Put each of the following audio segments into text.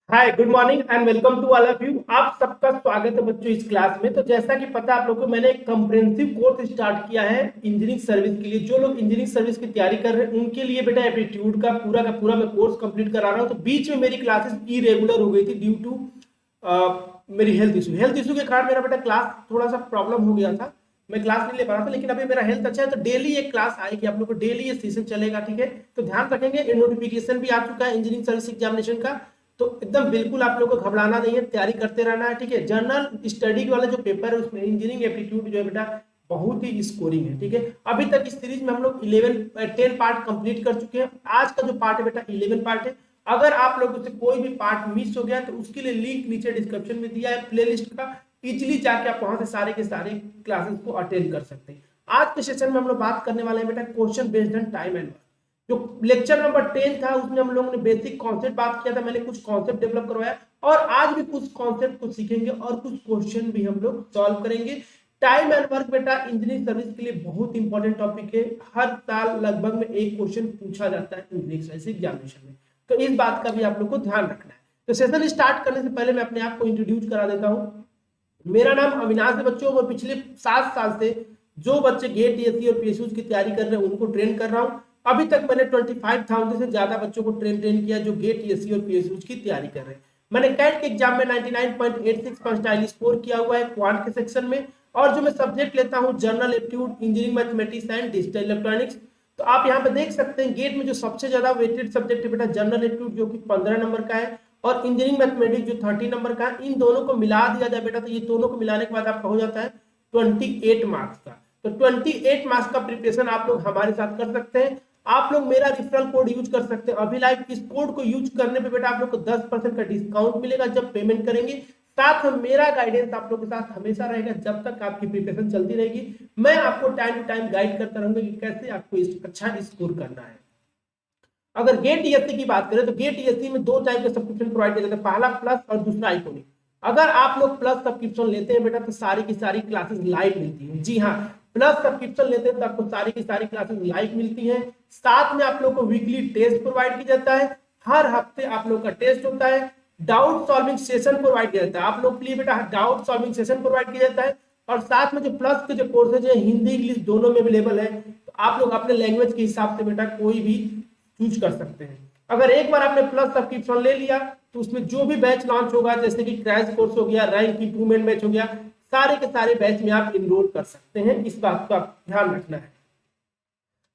Hi, good morning and welcome to all of you. आप सबका स्वागत है बच्चों इस क्लास में। तो जैसा कि पता है आप लोगों को, मैंने एक कम्प्रिहेंसिव कोर्स स्टार्ट किया है इंजीनियरिंग सर्विस के लिए। जो लोग इंजीनियरिंग सर्विस की तैयारी कर रहे हैं उनके लिए बेटा एप्टीट्यूड का पूरा मैं कोर्स कंप्लीट करा रहा हूँ। तो बीच में मेरी क्लासेस इरेगुलर हो गई थी ड्यू टू मेरी हेल्थ इशू के कारण मेरा बेटा क्लास थोड़ा सा प्रॉब्लम हो गया था, मैं क्लास नहीं ले पा रहा था। लेकिन अभी मेरा हेल्थ अच्छा है तो डेली एक क्लास आएगी, आप लोग को डेली ये सेशन चलेगा, ठीक है। तो ध्यान रखेंगे, ये नोटिफिकेशन भी आ चुका है इंजीनियरिंग सर्विस एग्जामिनेशन का। तो एकदम बिल्कुल आप लोगों को घबराना नहीं है, तैयारी करते रहना है, ठीक है। जनरल स्टडी वाला जो पेपर है उसमें इंजीनियरिंग एप्टीट्यूड जो है बेटा बहुत ही स्कोरिंग है, ठीक है। अभी तक इस सीरीज में हम लोग 10 पार्ट कंप्लीट कर चुके हैं। आज का जो पार्ट है बेटा 11 पार्ट है। अगर आप लोगों से कोई भी पार्ट मिस हो गया तो उसके लिए लिंक नीचे डिस्क्रिप्शन में दिया है प्लेलिस्ट का, इजिली जाके आप वहां से सारे के सारे क्लासेस को अटेंड कर सकते हैं। आज के सेशन में हम लोग बात करने वाले हैं बेटा question based on time and work. जो लेक्चर नंबर 10 था उसमें हम लोगों ने बेसिक कॉन्सेप्ट बात किया था, मैंने कुछ कॉन्सेप्ट डेवलप करवाया और आज भी कुछ कॉन्सेप्ट को सीखेंगे और कुछ क्वेश्चन भी हम लोग सॉल्व करेंगे। टाइम एंड वर्क बेटा इंजीनियरिंग सर्विस के लिए बहुत इंपॉर्टेंट टॉपिक है। हर साल लगभग में एक क्वेश्चन पूछा जाता है इंजीनियरिंग सर्विस एग्जामिनेशन में, तो इस बात का भी आप लोग को ध्यान रखना है। तो सेशन स्टार्ट करने से पहले मैं अपने आप को इंट्रोड्यूस करा देता हूँ। मेरा नाम अविनाश है बच्चों। मैं पिछले 7 साल से जो बच्चे गेट टीएससी और पीएसयू की तैयारी कर रहे हैं उनको ट्रेन कर रहा हूँ। अभी तक मैंने 25,000 से ज्यादा बच्चों को ट्रेन किया जो गेट टीएससी और पीएसयू की तैयारी कर रहे हैं। मैंने कैट के एग्जाम में 99.86 परसेंटाइल स्कोर किया हुआ है क्वांट के सेक्शन में। और जो मैं सब्जेक्ट लेता हूँ general aptitude, engineering mathematics and digital electronics. तो आप यहाँ पे देख सकते हैं गेट में जो सबसे ज्यादा वेटेड सब्जेक्ट है बेटा जनरल एप्टीट्यूड जो कि 15 नंबर का है और इंजीनियरिंग मैथमेटिक्स जो 30 नंबर का है। इन दोनों को मिला दिया जाए बेटा तो ये दोनों को मिलाने के बाद आपका हो जाता है 28 मार्क्स का। तो 28 मार्क्स का प्रिपरेशन आप लोग हमारे साथ कर सकते हैं। आप लोग मेरा रेफरल कोड यूज कर सकते हैं अभी लाइव। इस कोड को यूज करने पे बेटा आप लोग को 10% का डिस्काउंट मिलेगा जब पेमेंट करेंगे। साथ में मेरा गाइडेंस आप लोग के साथ हमेशा रहेगा जब तक आपकी प्रिपरेशन चलती रहेगी। मैं आपको टाइम टू टाइम गाइड करता रहूंगा कि कैसे आपको अच्छा स्कोर करना है। अगर गेट टीएससी की बात करें तो गेट टीएससी में 2 टाइप के सब्सक्रिप्शन प्रोवाइड किया जाता है, पहला प्लस और दूसरा आइकॉनिक। अगर आप लोग प्लस सब्सक्रिप्शन लेते हैं बेटा तो सारी की सारी क्लासेस लाइव मिलती है। जी हाँ, प्लस सब्सक्रिप्शन लेते हैं तो आपको सारी की सारी क्लासेस लाइव मिलती हैं। साथ में आप लोग को वीकली टेस्ट प्रोवाइड किया जाता है, हर हफ्ते आप लोग का टेस्ट होता है। डाउट सॉल्विंग सेशन प्रोवाइड किया जाता है, आप लोग के लिए बेटा डाउट सॉल्विंग सेशन प्रोवाइड किया जाता है। और साथ में जो प्लस के जो कोर्सेज है हिंदी इंग्लिश दोनों में अवेलेबल है, तो आप लोग अपने लैंग्वेज के हिसाब से बेटा कोई भी चूज कर सकते हैं। अगर एक बार आपने प्लस सब्सक्रिप्शन ले लिया तो उसमें जो भी बैच लॉन्च होगा जैसे कि क्रैश कोर्स हो गया, रैंक इंप्रूवमेंट बैच हो गया, सारे के सारे बैच में आप इनरोल कर सकते हैं। इस बात का ध्यान रखना है।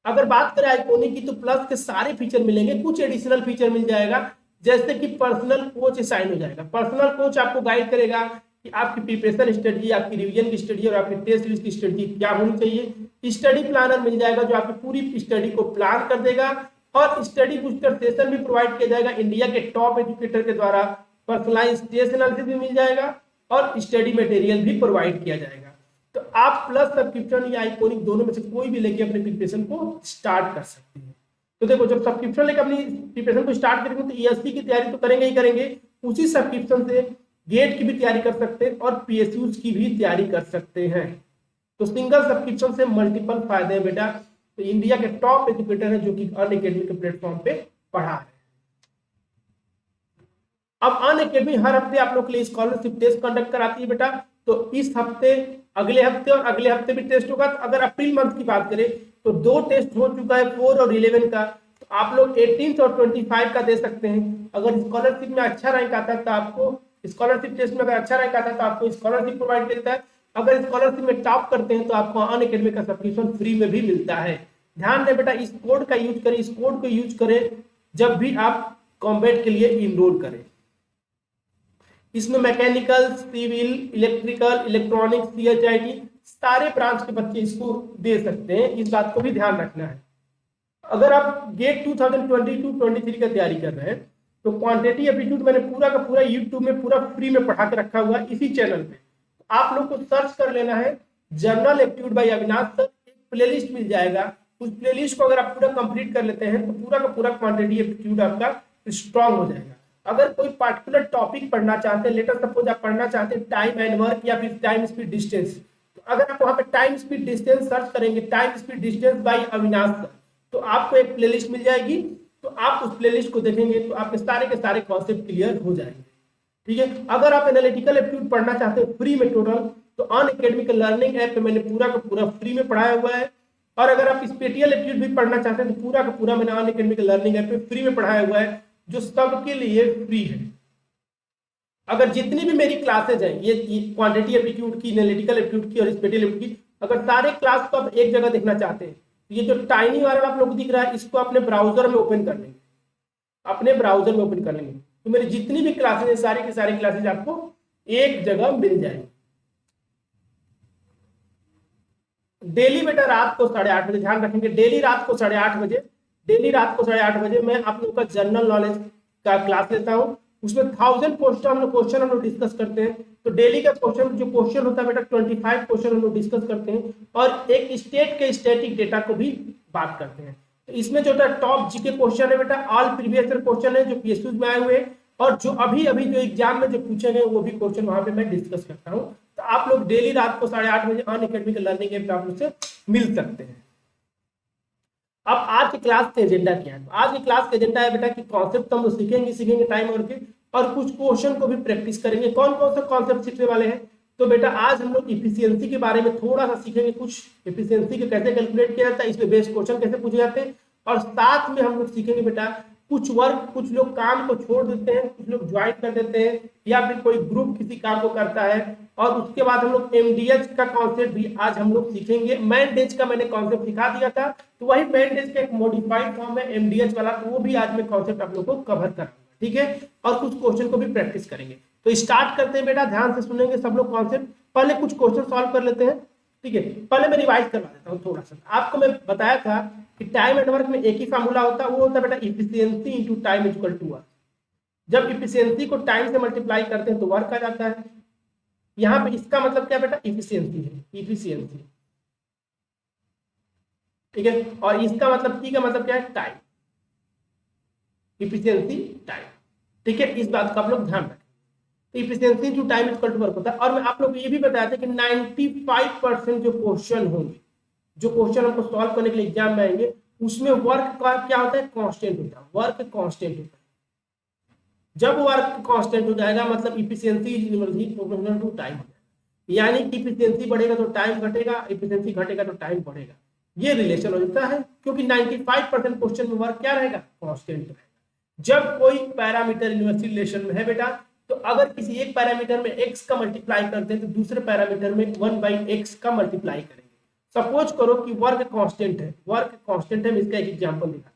अगर बात करें आइकॉनिक की तो प्लस के सारे फीचर मिलेंगे, कुछ एडिशनल फीचर मिल जाएगा जैसे कि पर्सनल कोच असाइन हो जाएगा। पर्सनल कोच आपको गाइड करेगा कि आपकी प्रिपरेशन स्टडी, आपकी रिवीजन की स्टडी और आपकी टेस्ट सीरीज की स्टडी क्या होनी चाहिए। स्टडी प्लानर मिल जाएगा जो आपकी पूरी स्टडी को प्लान कर देगा और स्टडी बूस्टर सेशन भी प्रोवाइड किया जाएगा इंडिया के टॉप एजुकेटर के द्वारा। पर्सनलाइज टेस्ट एनालिसिस भी मिल जाएगा और स्टडी मटेरियल भी प्रोवाइड किया जाएगा। तो आप प्लस सब्सक्रिप्शन या आइकॉनिक दोनों में से कोई भी लेके अपने प्रिपरेशन को स्टार्ट कर सकते हैं। तो देखो, जब सब्सक्रिप्शन लेकर अपनी प्रिपरेशन को स्टार्ट करेंगे तो ईएससी की तैयारी तो करेंगे ही करेंगे, उसी सब्सक्रिप्शन से गेट की भी तैयारी कर सकते हैं और पीएसयूज की भी तैयारी कर सकते हैं। तो सिंगल सब्सक्रिप्शन से मल्टीपल फायदे हैं बेटा। तो इंडिया के टॉप एजुकेटर है जो कि अनअकैडमी के प्लेटफॉर्म पे पढ़ा है। अब अनअकैडमी हर हफ्ते आप लोग के लिए स्कॉलरशिप टेस्ट कंडक्ट कराती है बेटा। तो इस हफ्ते, अगले हफ्ते और अगले हफ्ते भी टेस्ट होगा। तो अगर अप्रैल मंथ की बात करें तो 2 टेस्ट हो चुका है, 4 और 11 का। तो आप लोग 18 और 25 का दे सकते हैं। अगर स्कॉलरशिप में अच्छा रैंक आता है तो आपको स्कॉलरशिप टेस्ट में अगर अच्छा रैंक आता है तो आपको स्कॉलरशिप प्रोवाइड करता है। अगर स्कॉलरशिप में टॉप करते हैं तो आपको अनअकैडमी का सब्सक्रिप्शन फ्री में भी मिलता है। ध्यान दें बेटा, इस कोड का यूज करें, इस कोड को यूज करें जब भी आप कॉम्बैट के लिए इनरोल करें। इसमें mechanical, civil, electrical, electronics, CHIT सारे ब्रांच के बच्चे इसको दे सकते हैं। इस बात को भी ध्यान रखना है। अगर आप गेट 2022-23 का तैयारी कर रहे हैं तो क्वांटिटी एप्टीट्यूड मैंने पूरा का पूरा यूट्यूब में पूरा फ्री में पढ़ा के रखा हुआ है इसी चैनल पे। आप लोग को सर्च कर लेना है general aptitude bye Avinash sir, एक प्लेलिस्ट मिल जाएगा। उस प्लेलिस्ट को अगर आप पूरा कंप्लीट कर लेते हैं तो पूरा का पूरा क्वांटिटी एप्टीट्यूड आपका स्ट्रांग हो जाएगा। अगर कोई पार्टिकुलर टॉपिक पढ़ना चाहते हैं, लेटर सपोज आप पढ़ना चाहते हैं टाइम एंड वर्क या फिर टाइम स्पीड डिस्टेंस, तो अगर आप वहां पे टाइम स्पीड डिस्टेंस सर्च करेंगे, time speed distance by Avinash sir, तो आपको एक प्लेलिस्ट मिल जाएगी। तो आप उस प्लेलिस्ट को देखेंगे तो आपके सारे के सारे कॉन्सेप्ट क्लियर हो जाएंगे। ठीक है। अगर आप एनालिटिकल एप्टीट्यूड पढ़ना चाहते हैं फ्री में टोटल, तो अनअकैडमी के लर्निंग ऐप पे मैंने पूरा का पूरा फ्री में पढ़ाया हुआ है। और अगर आप स्पेटियल एप्टीट्यूड भी पढ़ना चाहते हैं तो पूरा का पूरा मैंने अनअकैडमी के लर्निंग ऐप पे फ्री में पढ़ाया हुआ है, जो सबके लिए फ्री है। अगर जितनी भी मेरी क्लासेज हैं, ये क्वांटिटी एप्टीट्यूड की, एनालिटिकल एप्टीट्यूड की और स्पेटियल एप्टीट्यूड की, अगर सारे क्लास को आप एक जगह देखना चाहते हैं, ये जो टाइनी वाला आप लोग को दिख रहा है इसको अपने ब्राउजर में ओपन कर लेंगे, अपने ब्राउजर में ओपन कर लेंगे तो मेरी जितनी भी क्लासेज है सारी की सारी क्लासेज आपको एक जगह मिल जाएगी। डेली बेटा रात को 8:30 बजे, ध्यान रखेंगे डेली रात को 8:30 बजे, डेली रात को 8:30 बजे मैं आप लोगों का जनरल नॉलेज का क्लास लेता हूँ। उसमें 1000 क्वेश्चन हम लोग डिस्कस करते हैं। तो डेली का क्वेश्चन जो क्वेश्चन होता है बेटा 25 क्वेश्चन हम लोग डिस्कस करते हैं और एक स्टेट के स्टैटिक डेटा को भी बात करते हैं। तो इसमें जो टॉप जीके क्वेश्चन है बेटा ऑल प्रीवियस ईयर क्वेश्चन है जो PSU में आए हुए हैं और जो अभी जो एग्जाम में जो पूछे गए वो भी क्वेश्चन वहां पे मैं डिस्कस करता हूँ। तो आप लोग डेली रात को 8:30 बजे अनअकैडमी के लर्निंग ऐप पे आप लोग से मिल सकते हैं। अब आज की क्लास का एजेंडा क्या है? आज की क्लास का एजेंडा है बेटा कि कॉन्सेप्ट तो हम लोग सीखेंगे टाइम और कुछ क्वेश्चन को भी प्रैक्टिस करेंगे। कौन कौन सा कॉन्सेप्ट सीखने वाले हैं? तो बेटा आज हम लोग इफिशियंसी के बारे में थोड़ा सा सीखेंगे, कुछ इफिशियंसी को कैसे कैलकुलेट किया जाता है, इसमें बेस्ड क्वेश्चन कैसे पूछे जाते हैं और साथ में हम लोग सीखेंगे बेटा कुछ वर्क, कुछ लोग काम को छोड़ देते हैं, कुछ लोग ज्वाइन कर देते हैं या फिर कोई ग्रुप किसी काम को करता है और उसके बाद हम लोग MDH का कॉन्सेप्ट भी आज हम लोग सीखेंगे। मैन डेज का मैंने कॉन्सेप्ट सिखा दिया था, तो वही मैन डेज का एक मॉडिफाइड फॉर्म है MDH वाला, तो वो भी आज मैं कॉन्सेप्ट आप लोग को कवर करूंगा। ठीक है, और कुछ क्वेश्चन को भी प्रैक्टिस करेंगे। तो स्टार्ट करते हैं बेटा, ध्यान से सुनेंगे सब लोग कॉन्सेप्ट। पहले कुछ क्वेश्चन सॉल्व कर लेते हैं। ठीक है, पहले मैं रिवाइज करवा देता हूँ थोड़ा सा। आपको मैं बताया था कि टाइम एंड वर्क में एक ही फार्मूला होता है, वो होता है बेटा efficiency into time equal to work. जब इफिशियंसी को टाइम से मल्टीप्लाई करते हैं तो वर्क आ जाता है। यहाँ पे इसका मतलब क्या बेटा इफिशियंसी है, इफिशियंसी। ठीक है, और इसका मतलब टी का मतलब क्या है टाइम, इफिशियंसी टाइम। ठीक है, इस बात का आप लोग ध्यान रखें। तो efficiency to time equal to work होता है। और मैं आप लोग को ये भी बताया था कि 95% जो क्वेश्चन होंगे, जो क्वेश्चन हमको सॉल्व करने के लिए एग्जाम में आएंगे, उसमें वर्क का क्या होता है कांस्टेंट होता है, वर्क कांस्टेंट होता है। जब वर्क कांस्टेंट हो जाएगा मतलब efficiency is proportional to time, यानी कि इफिशियंसी बढ़ेगा तो टाइम घटेगा, इफिशियंसी घटेगा तो टाइम बढ़ेगा। ये रिलेशन हो जाता है क्योंकि 95% क्वेश्चन में वर्क क्या रहेगा कांस्टेंट रहेगा। जब कोई पैरामीटर इनवर्सली रिलेशन में है बेटा, तो अगर किसी एक पैरामीटर में x का मल्टीप्लाई करते हैं तो दूसरे पैरामीटर में 1/x का मल्टीप्लाई करेंगे। सपोज करो कि वर्क कांस्टेंट है, वर्क कांस्टेंट है, मैं इसका एक एग्जांपल दिखाता हूं।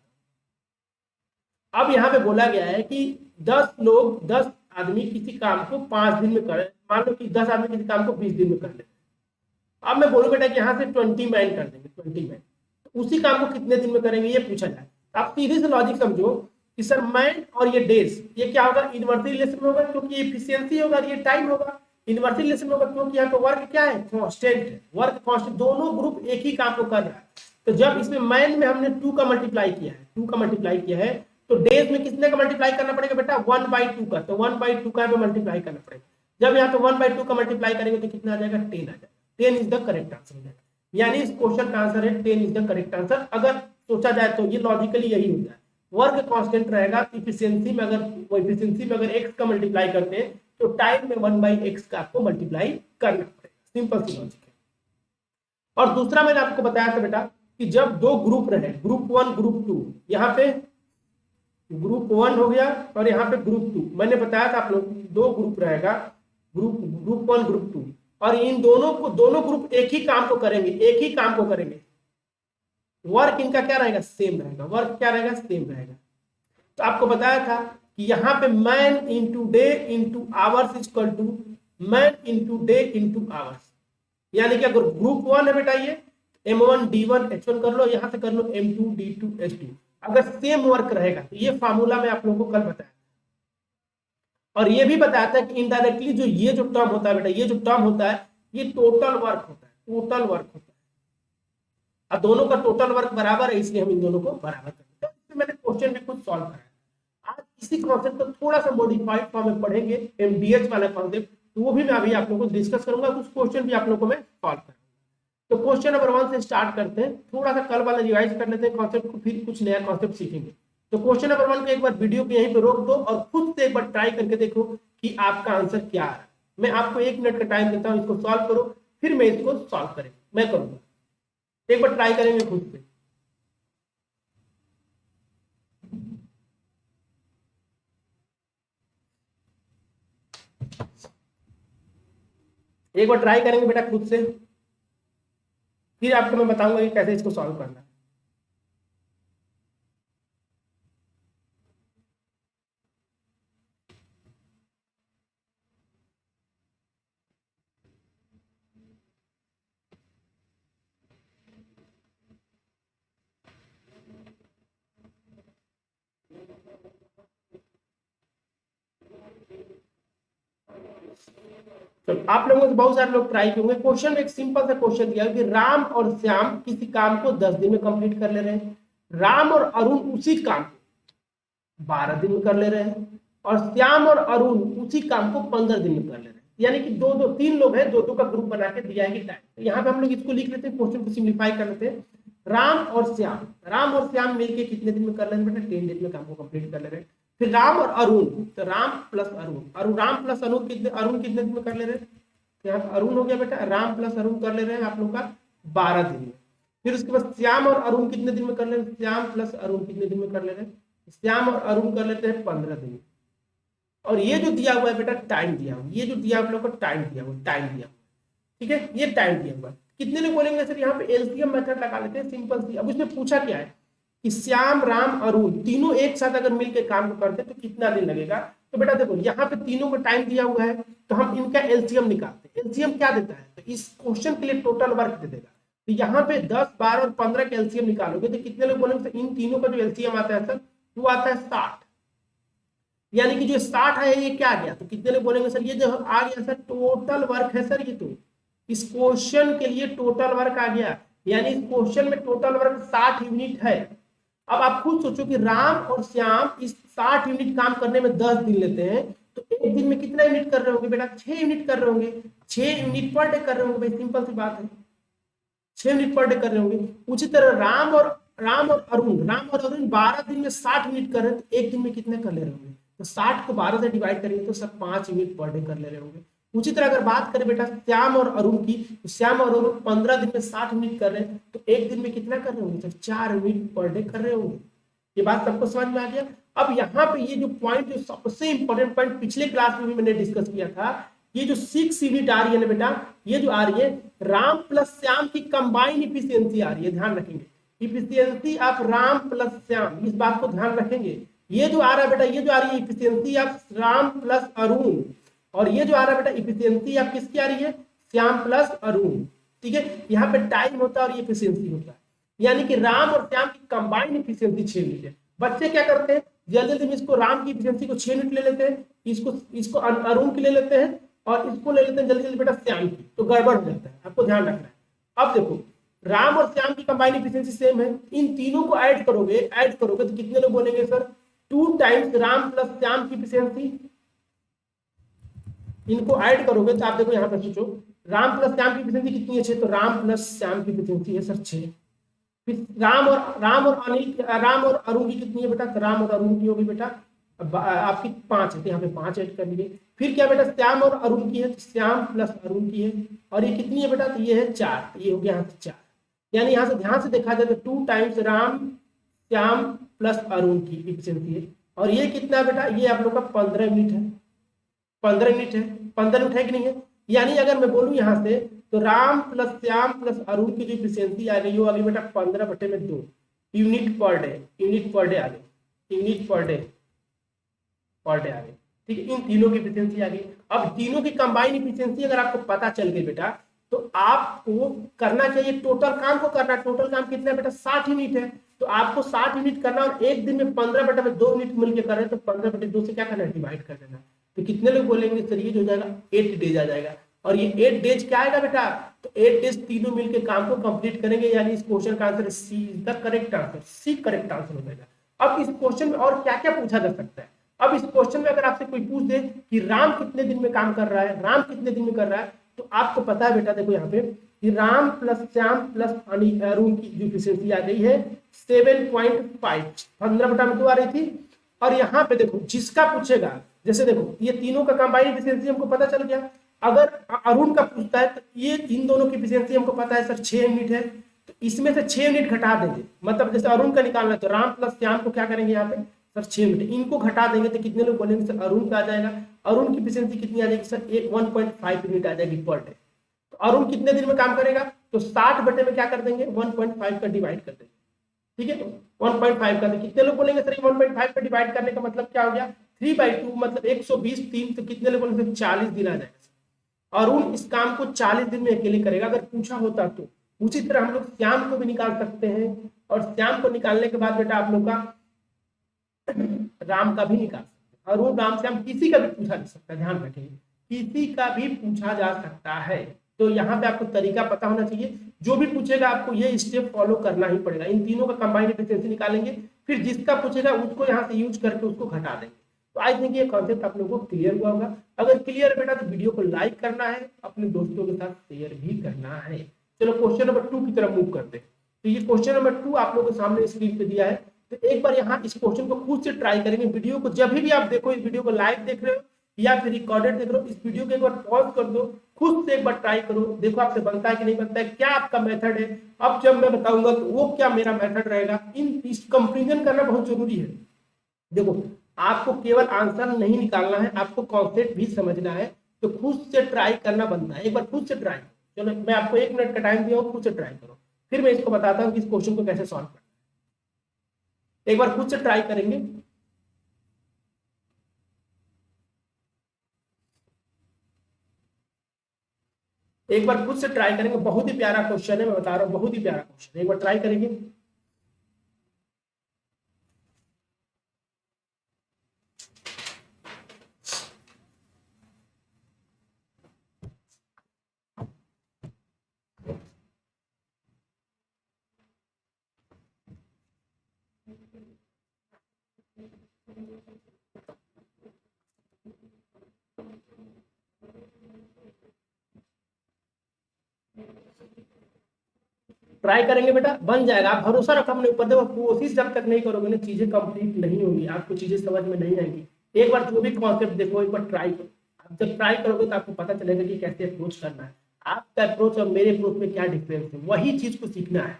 अब यहाँ पे बोला गया है कि 10 आदमी किसी काम को 5 दिन में करें। मान लो कि 10 आदमी किसी काम को 20 दिन में कर लेते हैं। अब मैं बोलूं बेटा कि यहाँ से 20 मैन कर देंगे, 20 मैन, तो उसी काम को कितने दिन में करेंगे ये पूछा जाए। आप सीधे से लॉजिक समझो कि सर मैन और ये डेज ये क्या होगा इनवर्सली रिलेशन में होगा क्योंकि ये एफिशिएंसी होगा, ये टाइम होगा। इनवर्सली रिलेशन में होगा क्योंकि यहाँ पे वर्क क्या है कांस्टेंट है, वर्क कांस्टेंट, दोनों ग्रुप एक ही काम को कर रहा है। तो जब इसमें मैन में हमने 2 का मल्टीप्लाई किया है, 2 का मल्टीप्लाई किया है, तो डेज में कितने का मल्टीप्लाई करना पड़ेगा बेटा 1/2 का, तो 1/2 का मल्टीप्लाई करना पड़ेगा। जब यहाँ पे 1/2 का मल्टीप्लाई करेंगे तो कितना आ जाएगा 10 आ जाएगा। 10 इज द करेक्ट आंसर, यानी इस क्वेश्चन का आंसर है 10 इज द करेक्ट आंसर। अगर सोचा जाए तो ये लॉजिकली यही होता है। वर्क कांस्टेंट रहेगा, इफिशियंसी में अगर x का मल्टीप्लाई करते हैं तो टाइम में 1/x का आपको मल्टीप्लाई करना पड़ेगा। सिंपल सी लॉजिक है। और दूसरा मैंने आपको बताया था बेटा कि जब दो ग्रुप रहे, ग्रुप 1 ग्रुप 2, यहाँ पे ग्रुप 1 हो गया और यहाँ पे ग्रुप 2, मैंने बताया था आप लोग दो ग्रुप रहेगा, ग्रुप 1 ग्रुप 2, और इन दोनों ग्रुप एक ही काम को करेंगे, वर्क इनका क्या रहेगा, सेम रहेगा, वर्क क्या रहेगा, सेम रहेगा। तो आपको बताया था कि यहाँ पे man into day into hours equal to man into day into hours, यानी कि अगर ग्रुप 1 है बेटा ये M1 D1 H1 कर लो, यहां से कर लो M2 D2 H2, अगर सेम वर्क रहेगा तो ये फार्मूला मैं आप लोगों को कल बताया, और ये भी बताया था कि इनडायरेक्टली ये जो टर्म होता है बेटा, ये जो टर्म होता है ये टोटल वर्क होता है, और दोनों का टोटल वर्क बराबर है, इसलिए हम इन दोनों को बराबर करते हैं। तो मैंने क्वेश्चन भी खुद सॉल्व कराया। आज इसी कॉन्सेप्ट को थोड़ा सा मॉडिफाइड फॉर्म में पढ़ेंगे, एमडीएच वाला कॉन्सेप्ट, तो वो भी मैं अभी आप लोगों को डिस्कस करूंगा, कुछ क्वेश्चन भी आप लोगों को मैं सॉल्व करूंगा। तो क्वेश्चन नंबर 1 से स्टार्ट करते हैं, थोड़ा सा कल वाला रिवाइज कर लेते हैं कॉन्सेप्ट को, फिर कुछ नया कॉन्सेप्ट सीखेंगे। तो क्वेश्चन नंबर 1 को एक बार वीडियो को यहीं पे रोक दो और खुद से एक बार ट्राई करके देखो कि आपका आंसर क्या आ रहा है। मैं आपको 1 मिनट का टाइम देता हूं, इसको सॉल्व करो, फिर मैं इसको सॉल्व करेंगे, मैं करूंगा, एक बार ट्राई करेंगे खुद से। एक बार ट्राई करेंगे बेटा खुद से, फिर आपको मैं बताऊंगा कि कैसे इसको सॉल्व करना है। तो आप लोगों से बहुत सारे लोग ट्राई किए होंगे। क्वेश्चन में एक सिंपल सा क्वेश्चन दिया कि राम और श्याम किसी काम को 10 दिन में कंप्लीट कर ले रहे हैं, राम और अरुण उसी काम को 12 दिन में कर ले रहे हैं, और श्याम और अरुण उसी काम को 15 दिन में कर ले रहे हैं। यानी कि तीन लोग हैं, दो का ग्रुप बना के दिया है कि टाइम। तो यहाँ पे हम लोग इसको लिख लेते हैं, क्वेश्चन को सिंप्लीफाई कर लेते हैं। राम और श्याम मिलके कितने दिन में कर ले रहे हैं बेटा, 10 दिन में काम को कंप्लीट कर ले रहे हैं। फिर राम और अरुण, तो राम प्लस अरुण कितने दिन में कर ले रहे हैं, यहाँ पर अरुण हो गया बेटा, राम प्लस अरुण कर ले रहे हैं आप लोग का 12 दिन में। फिर उसके बाद श्याम और अरुण कितने दिन में कर ले रहे हैं, श्याम प्लस अरुण कितने दिन में कर ले रहे हैं, श्याम और अरुण कर लेते हैं 15 दिन में। और ये जो दिया हुआ है बेटा टाइम दिया हुआ, ये जो दिया आप लोग को टाइम दिया हुआ, ठीक है, ये टाइम दिया हुआ। कितने लोग बोलेंगे सर यहाँ पे एलसीएम मेथड लगा लेते हैं, सिंपल सी। अब उसमें पूछा क्या है कि श्याम राम अरुण तीनों एक साथ अगर मिलकर काम को करते तो कितना दिन लगेगा। तो बेटा देखो यहाँ पे तीनों को टाइम दिया हुआ है, तो हम इनका एलसीएम निकालते हैं। एलसीएम क्या देता है, तो इस क्वेश्चन के लिए टोटल वर्क दे देगा। तो यहाँ पे 10, 12 और 15 का एलसीएम निकालोगे तो कितने लोग बोलेंगे इन तीनों का जो एलसीएम आता है सर वो आता है 60। यानी कि जो 60 है ये क्या आ गया, तो कितने लोग बोलेंगे सर ये जो आ गया सर टोटल वर्क है सर, ये तो इस क्वेश्चन के लिए टोटल वर्क आ गया। यानी इस क्वेश्चन में टोटल वर्क 60 यूनिट है। अब आप खुद सोचो कि राम और श्याम इस 60 यूनिट काम करने में 10 दिन लेते हैं, तो एक दिन में कितना यूनिट कर रहे होंगे बेटा, 6 यूनिट कर रहे होंगे, 6 यूनिट पर डे कर रहे होंगे भाई, सिंपल सी बात है, 6 यूनिट पर डे कर रहे होंगे। उसी तरह राम और अरुण 12 दिन में 60 यूनिट कर रहे हैं, तो एक दिन में कितने कर ले रहे होंगे, तो 60 को 12 से डिवाइड करेंगे तो सब 5 यूनिट पर डे कर ले रहे होंगे। उसी तरह अगर बात करें बेटा श्याम और अरुण की, तो श्याम और अरुण 15 दिन में 60 यूनिट कर रहे हैं, तो एक दिन में कितना कर रहे होंगे, तो 4 यूनिट पर डे कर रहे होंगे। ये बात सबको समझ में आ गया। अब यहाँ पे ये जो पॉइंट, जो सबसे इंपॉर्टेंट पॉइंट पिछले क्लास में भी मैंने डिस्कस किया था, ये जो 6 यूनिट आ रही है ना बेटा, ये जो आ रही है राम प्लस श्याम की कंबाइन इफिशियंसी आ रही है, ध्यान रखेंगे, efficiency of Ram plus Shyam, इस बात को ध्यान रखेंगे। ये जो आ रहा है बेटा, ये जो आ रही है efficiency of Ram plus Arun, और ये जो आ रहा है बेटा इफिशियंसी ऑफ किसकी आ रही है, श्याम प्लस अरुण, ठीक है। यहाँ पे टाइम होता है और ये इफिशियंसी होता है, यानी कि राम और श्याम की कंबाइन इफिशियंसी 6 यूनिट है। बच्चे क्या करते हैं, जल्दी जल्दी में इसको राम की इफिशियंसी को 6 यूनिट ले लेते हैं, इसको अरुण की ले लेते हैं, और इसको ले लेते हैं जल्दी जल्दी बेटा श्याम की, तो गड़बड़ हो जाता है, आपको ध्यान रखना है। अब देखो राम और श्याम की कंबाइन इफिशियंसी सेम है, इन तीनों को ऐड करोगे तो कितने लोग बोलेंगे sir 2 times Ram plus Shyam की इफिशियंसी। इनको ऐड करोगे तो आप देखो यहाँ पे सोचो राम प्लस श्याम की इफिशियंसी कितनी है, 6, तो राम प्लस श्याम की इफिशियंसी है सर 6, फिर राम और अनिल, राम और अरुण की कितनी है बेटा? तो राम और अरुण की होगी बेटा आपकी 5 है, तो यहाँ पे 5 ऐड कर लिए। फिर क्या बेटा? श्याम और अरुण की है, तो श्याम प्लस अरुण की है। और ये कितनी है बेटा? तो ये है 4, तो ये हो गया यहाँ से 4। यानी यहाँ से ध्यान से देखा जाए तो 2 टाइम्स राम श्याम प्लस अरुण की इफिशियंसी है। और ये कितना बेटा? ये आप लोग का 15 मिनट है। 15 मिनट है, 15 मिनट है कि नहीं है? यानी अगर मैं बोलूं यहाँ से तो राम प्लस श्याम प्लस अरुण की जो इफिशियंसी आ गई वो आ गई बेटा 15/2 unit per day. Unit per day आ गई, यूनिट पर डे आ गई। ठीक है, इन तीनों की इफिशियंसी आ गई। अब तीनों की कंबाइन इफिशियंसी अगर आपको पता चल गई बेटा, तो आपको करना चाहिए टोटल काम को करना। टोटल काम कितना बेटा? 60 यूनिट है। तो आपको 60 यूनिट करना और एक दिन में 15/2 यूनिट मिलकर कर रहे हैं, तो 15/2 से क्या करना है? डिवाइड कर देना। तो कितने लोग बोलेंगे सर ये जो हो जाएगा 8 डेज आ जाएगा। और ये 8 डेज क्या आएगा बेटा? तो 8 डेज तीनों मिलकर काम को कंप्लीट करेंगे। यानी इस क्वेश्चन का answer C is the correct answer. C correct answer हो जाएगा। अब इस क्वेश्चन में और क्या क्या पूछा जा सकता है? अब इस क्वेश्चन में अगर आपसे कोई पूछ दे कि राम कितने दिन में काम कर रहा है, राम कितने दिन में कर रहा है, तो आपको पता है बेटा, देखो यहाँ पे कि राम प्लस श्याम प्लस अरुण की जो इफिशियंसी आ गई है 7.5, 15/2 आ रही थी। और यहाँ पे देखो जिसका पूछेगा, जैसे देखो ये तीनों का कंबाइंड इफिशियंसी हमको पता चल गया। अगर अरुण का पूछता है तो ये इन दोनों की इफिशियंसी हमको पता है सर 6 यूनिट है, तो इसमें से 6 यूनिट घटा देंगे। मतलब जैसे अरुण का निकालना है तो राम प्लस श्याम को क्या करेंगे यहाँ पे सर 6 यूनिट, इनको घटा देंगे तो कितने लोग बोलेंगे सर अरुण का आ जाएगा। अरुण की इफिशियंसी कितनी आ जाएगी सर? 1.5 यूनिट आ जाएगी पर डे। तो अरुण कितने दिन में काम करेगा? तो 60 बटे में क्या कर देंगे? 1.5 का डिवाइड कर देंगे। ठीक है, 1.5 का। तो कितने लोग बोलेंगे सर 1.5 का डिवाइड करने का मतलब क्या हो गया? 3/2 मतलब 120 3। तो कितने लोग बोलेंगे? 40 दिन आ जाएगा। अरुण इस काम को 40 दिन में अकेले करेगा अगर पूछा होता तो। उसी तरह हम लोग श्याम को भी निकाल सकते हैं, और श्याम को निकालने के बाद बेटा आप लोग का राम का भी निकाल सकते हैं। अरुण राम श्याम किसी का भी पूछा जा सकता है, ध्यान रखेंगे किसी का भी पूछा जा सकता है। तो यहाँ पे आपको तरीका पता होना चाहिए। जो भी पूछेगा आपको ये स्टेप फॉलो करना ही पड़ेगा। इन तीनों का कंबाइंड एफिशिएंसी निकालेंगे, फिर जिसका पूछेगा उसको यहाँ से यूज करके उसको घटा देंगे। तो आई थिंक ये कॉन्सेप्ट आप लोगों को क्लियर हुआ होगा। अगर क्लियर बेटा तो वीडियो को लाइक करना है, अपने दोस्तों के साथ शेयर भी करना है। चलो क्वेश्चन नंबर 2 की तरफ मूव करते हैं। तो ये क्वेश्चन नंबर 2 आप लोगों के सामने स्क्रीन पे दिया है। तो एक बार यहाँ इस क्वेश्चन को खुद से ट्राई करेंगे। वीडियो को जब भी आप देखो, इस वीडियो को लाइव देख रहे हो या फिर रिकॉर्डेड देख रहे हो, इस वीडियो को एक बार पॉज कर दो, खुद से एक बार ट्राई करो, देखो आपसे बनता है कि नहीं बनता है, क्या आपका मेथड है। अब जब मैं बताऊंगा तो वो क्या मेरा मेथड रहेगा, इस कंपेरिजन करना बहुत जरूरी है। देखो आपको केवल आंसर नहीं निकालना है, आपको कॉन्सेप्ट भी समझना है। तो खुद से ट्राई करना बनता है। एक बार खुद से ट्राई करो। चलो मैं आपको 1 मिनट का टाइम दिया हूँ, खुद से ट्राई करो, फिर मैं इसको बताता हूँ कि इस क्वेश्चन को कैसे सॉल्व करना है। एक बार खुद से ट्राई करेंगे। एक बार खुद से ट्राई करेंगे। बहुत ही प्यारा क्वेश्चन है, मैं बता रहा हूँ, बहुत ही प्यारा क्वेश्चन है। एक बार ट्राई करेंगे। ट्राई करेंगे बेटा, बन जाएगा। आप भरोसा रखो अपने ऊपर। देखो कोशिश जब तक नहीं करोगे ना, चीजें कंप्लीट नहीं होंगी, आपको चीजें समझ में नहीं आएंगी। एक बार जो भी कॉन्सेप्ट देखो, एक बार ट्राई करो। आप जब ट्राई करोगे तो आपको पता चलेगा कि कैसे अप्रोच करना है। आपका अप्रोच और मेरे अप्रोच में क्या डिफरेंस है, वही चीज को सीखना है।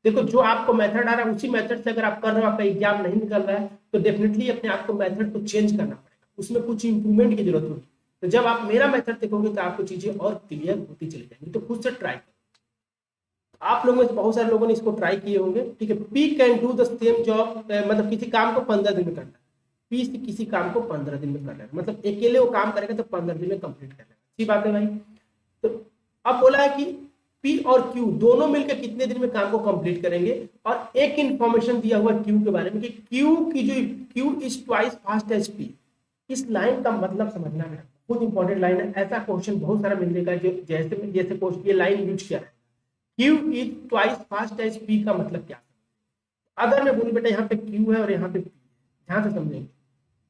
देखो जो आपको मेथड आ रहा है उसी मेथड से अगर आप कर रहे हो, आपका एग्जाम नहीं निकल रहा है, तो डेफिनेटली अपने आप को मेथड को चेंज करना पड़ेगा, उसमें कुछ इंप्रूवमेंट की जरूरत होगी। तो जब आप मेरा मेथड देखोगे तो आपको चीजें और क्लियर होती चली जाएंगी। तो खुद से ट्राई करो। आप लोगों में से बहुत सारे लोगों ने इसको ट्राई किए होंगे। ठीक है, P can do the same job, मतलब किसी काम को 15 दिन में करना है। पी से किसी काम को 15 दिन में करना है, मतलब अकेले वो काम करेगा तो 15 दिन में कंप्लीट कर लेगा। अच्छी बात है भाई। तो अब बोला है कि पी और क्यू दोनों मिलकर कितने दिन में काम को कंप्लीट करेंगे, और एक इंफॉर्मेशन दिया हुआ क्यू के बारे में कि क्यू की जो Q is twice fast as P. इस लाइन का मतलब समझना है, बहुत इंपॉर्टेंट लाइन है। ऐसा क्वेश्चन बहुत सारा मिलेगा जो जैसे जैसे क्वेश्चन ये लाइन यूज किया है, Q is twice fast as P का मतलब क्या। अगर मैं बोलूं बेटा यहाँ पे Q है और यहाँ पे P है, ध्यान से समझेंगे।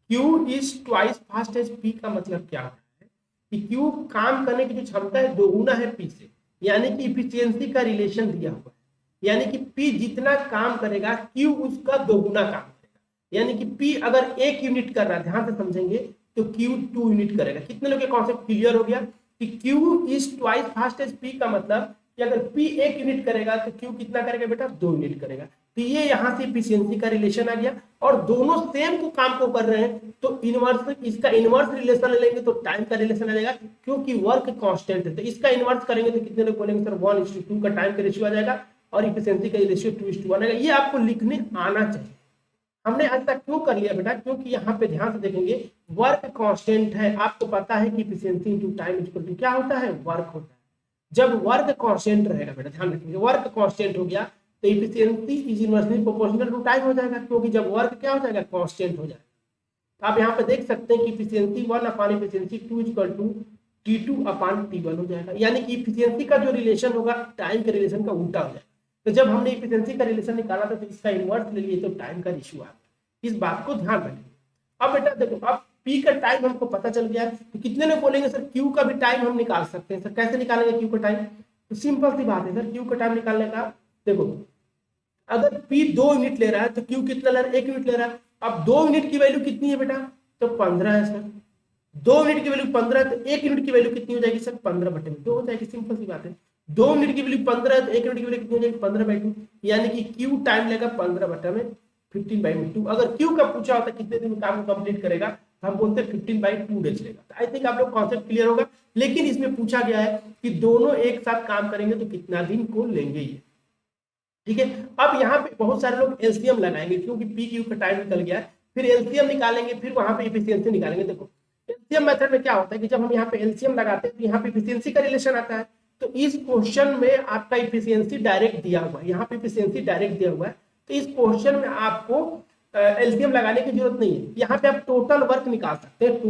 Q is twice fast as P का मतलब क्या है कि Q काम करने की जो क्षमता है दोगुना है P से, यानी कि इफिशियंसी का रिलेशन दिया हुआ है। यानी कि P जितना काम करेगा Q उसका दोगुना काम करेगा। यानी कि P अगर 1 यूनिट कर रहा है, ध्यान से समझेंगे, तो Q 2 यूनिट करेगा। कितने लोग ये कॉन्सेप्ट क्लियर हो गया कि Q is twice fast as P का मतलब कि अगर P 1 यूनिट करेगा तो Q कितना करेगा बेटा, 2 यूनिट करेगा। तो ये यहाँ से इफिशियंसी का रिलेशन आ गया, और दोनों सेम को काम को कर रहे हैं तो इनवर्स, इसका इनवर्स रिलेशन लेंगे तो टाइम का रिलेशन आ जाएगा, क्योंकि वर्क कांस्टेंट है। तो इसका इनवर्स करेंगे तो कितने लोग बोलेंगे सर 1:2 का टाइम का रेशियो आ जाएगा, और इफिशियंसी का रेशियो 2:1 आएगा। ये आपको लिखने आना चाहिए। हमने आज तक क्यों कर लिया बेटा, क्योंकि यहाँ पे ध्यान से देखेंगे वर्क कांस्टेंट है। आपको पता है कि efficiency into time equal to क्या होता है, वर्क होता है। जब वर्क कांस्टेंट रहेगा बेटा, ध्यान रखेंगे, वर्क कांस्टेंट हो गया तो efficiency is inversely proportional to time हो जाएगा, क्योंकि जब वर्क क्या हो जाएगा, कांस्टेंट हो जाएगा। तो आप यहाँ पे देख सकते हैं कि efficiency 1 upon efficiency 2 equal to T2 upon T1 हो जाएगा। यानी कि इफिशियंसी का जो रिलेशन होगा टाइम के रिलेशन का उल्टा हो जाएगा। तो जब हमने इफिशियंसी का रिलेशन निकाला था तो इसका इनवर्स ले लिए तो टाइम का रेशियो आ गया। इस बात को ध्यान रखें। अब बेटा देखो, अब P का टाइम हमको पता चल गया है, तो कितने लोग बोलेंगे सर Q का भी टाइम हम निकाल सकते हैं। सर कैसे निकालेंगे Q का टाइम? तो सिंपल सी बात है सर, Q का टाइम निकालने का, देखो अगर P 2 यूनिट ले रहा है तो Q कितना ले रहा है, 1 यूनिट ले रहा है। अब 2 यूनिट की वैल्यू कितनी है बेटा, तो 15 है सर। 2 यूनिट की वैल्यू 15 है तो 1 यूनिट की वैल्यू कितनी हो जाएगी सर, 15/2 हो जाएगी। सिंपल सी बात है। 2 यूनिट की वैल्यू 15 है तो 1 यूनिट की वैल्यू कितनी हो जाएगी, 15/2। यानी कि Q टाइम लेगा 15/2। अगर Q का पूछा होता कितने दिन में काम को कंप्लीट करेगा, तो हम बोलते हैं 15/2 डेज लेगा। आई थिंक आप लोग कॉन्सेप्ट क्लियर होगा। लेकिन इसमें पूछा गया है कि दोनों एक साथ काम करेंगे तो कितना दिन को लेंगे ये, ठीक है। अब यहाँ पे बहुत सारे लोग एलसीएम लगाएंगे, क्योंकि पी क्यू का टाइम निकल गया है, फिर एलसीएम निकालेंगे, फिर वहां पे इफिशियंसी निकालेंगे। देखो एलसीएम मेथड में क्या होता है कि जब हम यहाँ पे एलसीएम लगाते हैं तो यहाँ पे इफिशियंसी का रिलेशन आता है। तो इस क्वेश्चन में आपका इफिशियंसी डायरेक्ट दिया हुआ है, यहाँ पे इफिशियंसी डायरेक्ट दिया हुआ है, तो इस क्वेश्चन में आपको एलसीएम लगाने की जरूरत नहीं है। यहाँ पे आप टोटल वर्क निकाल सकते हैं।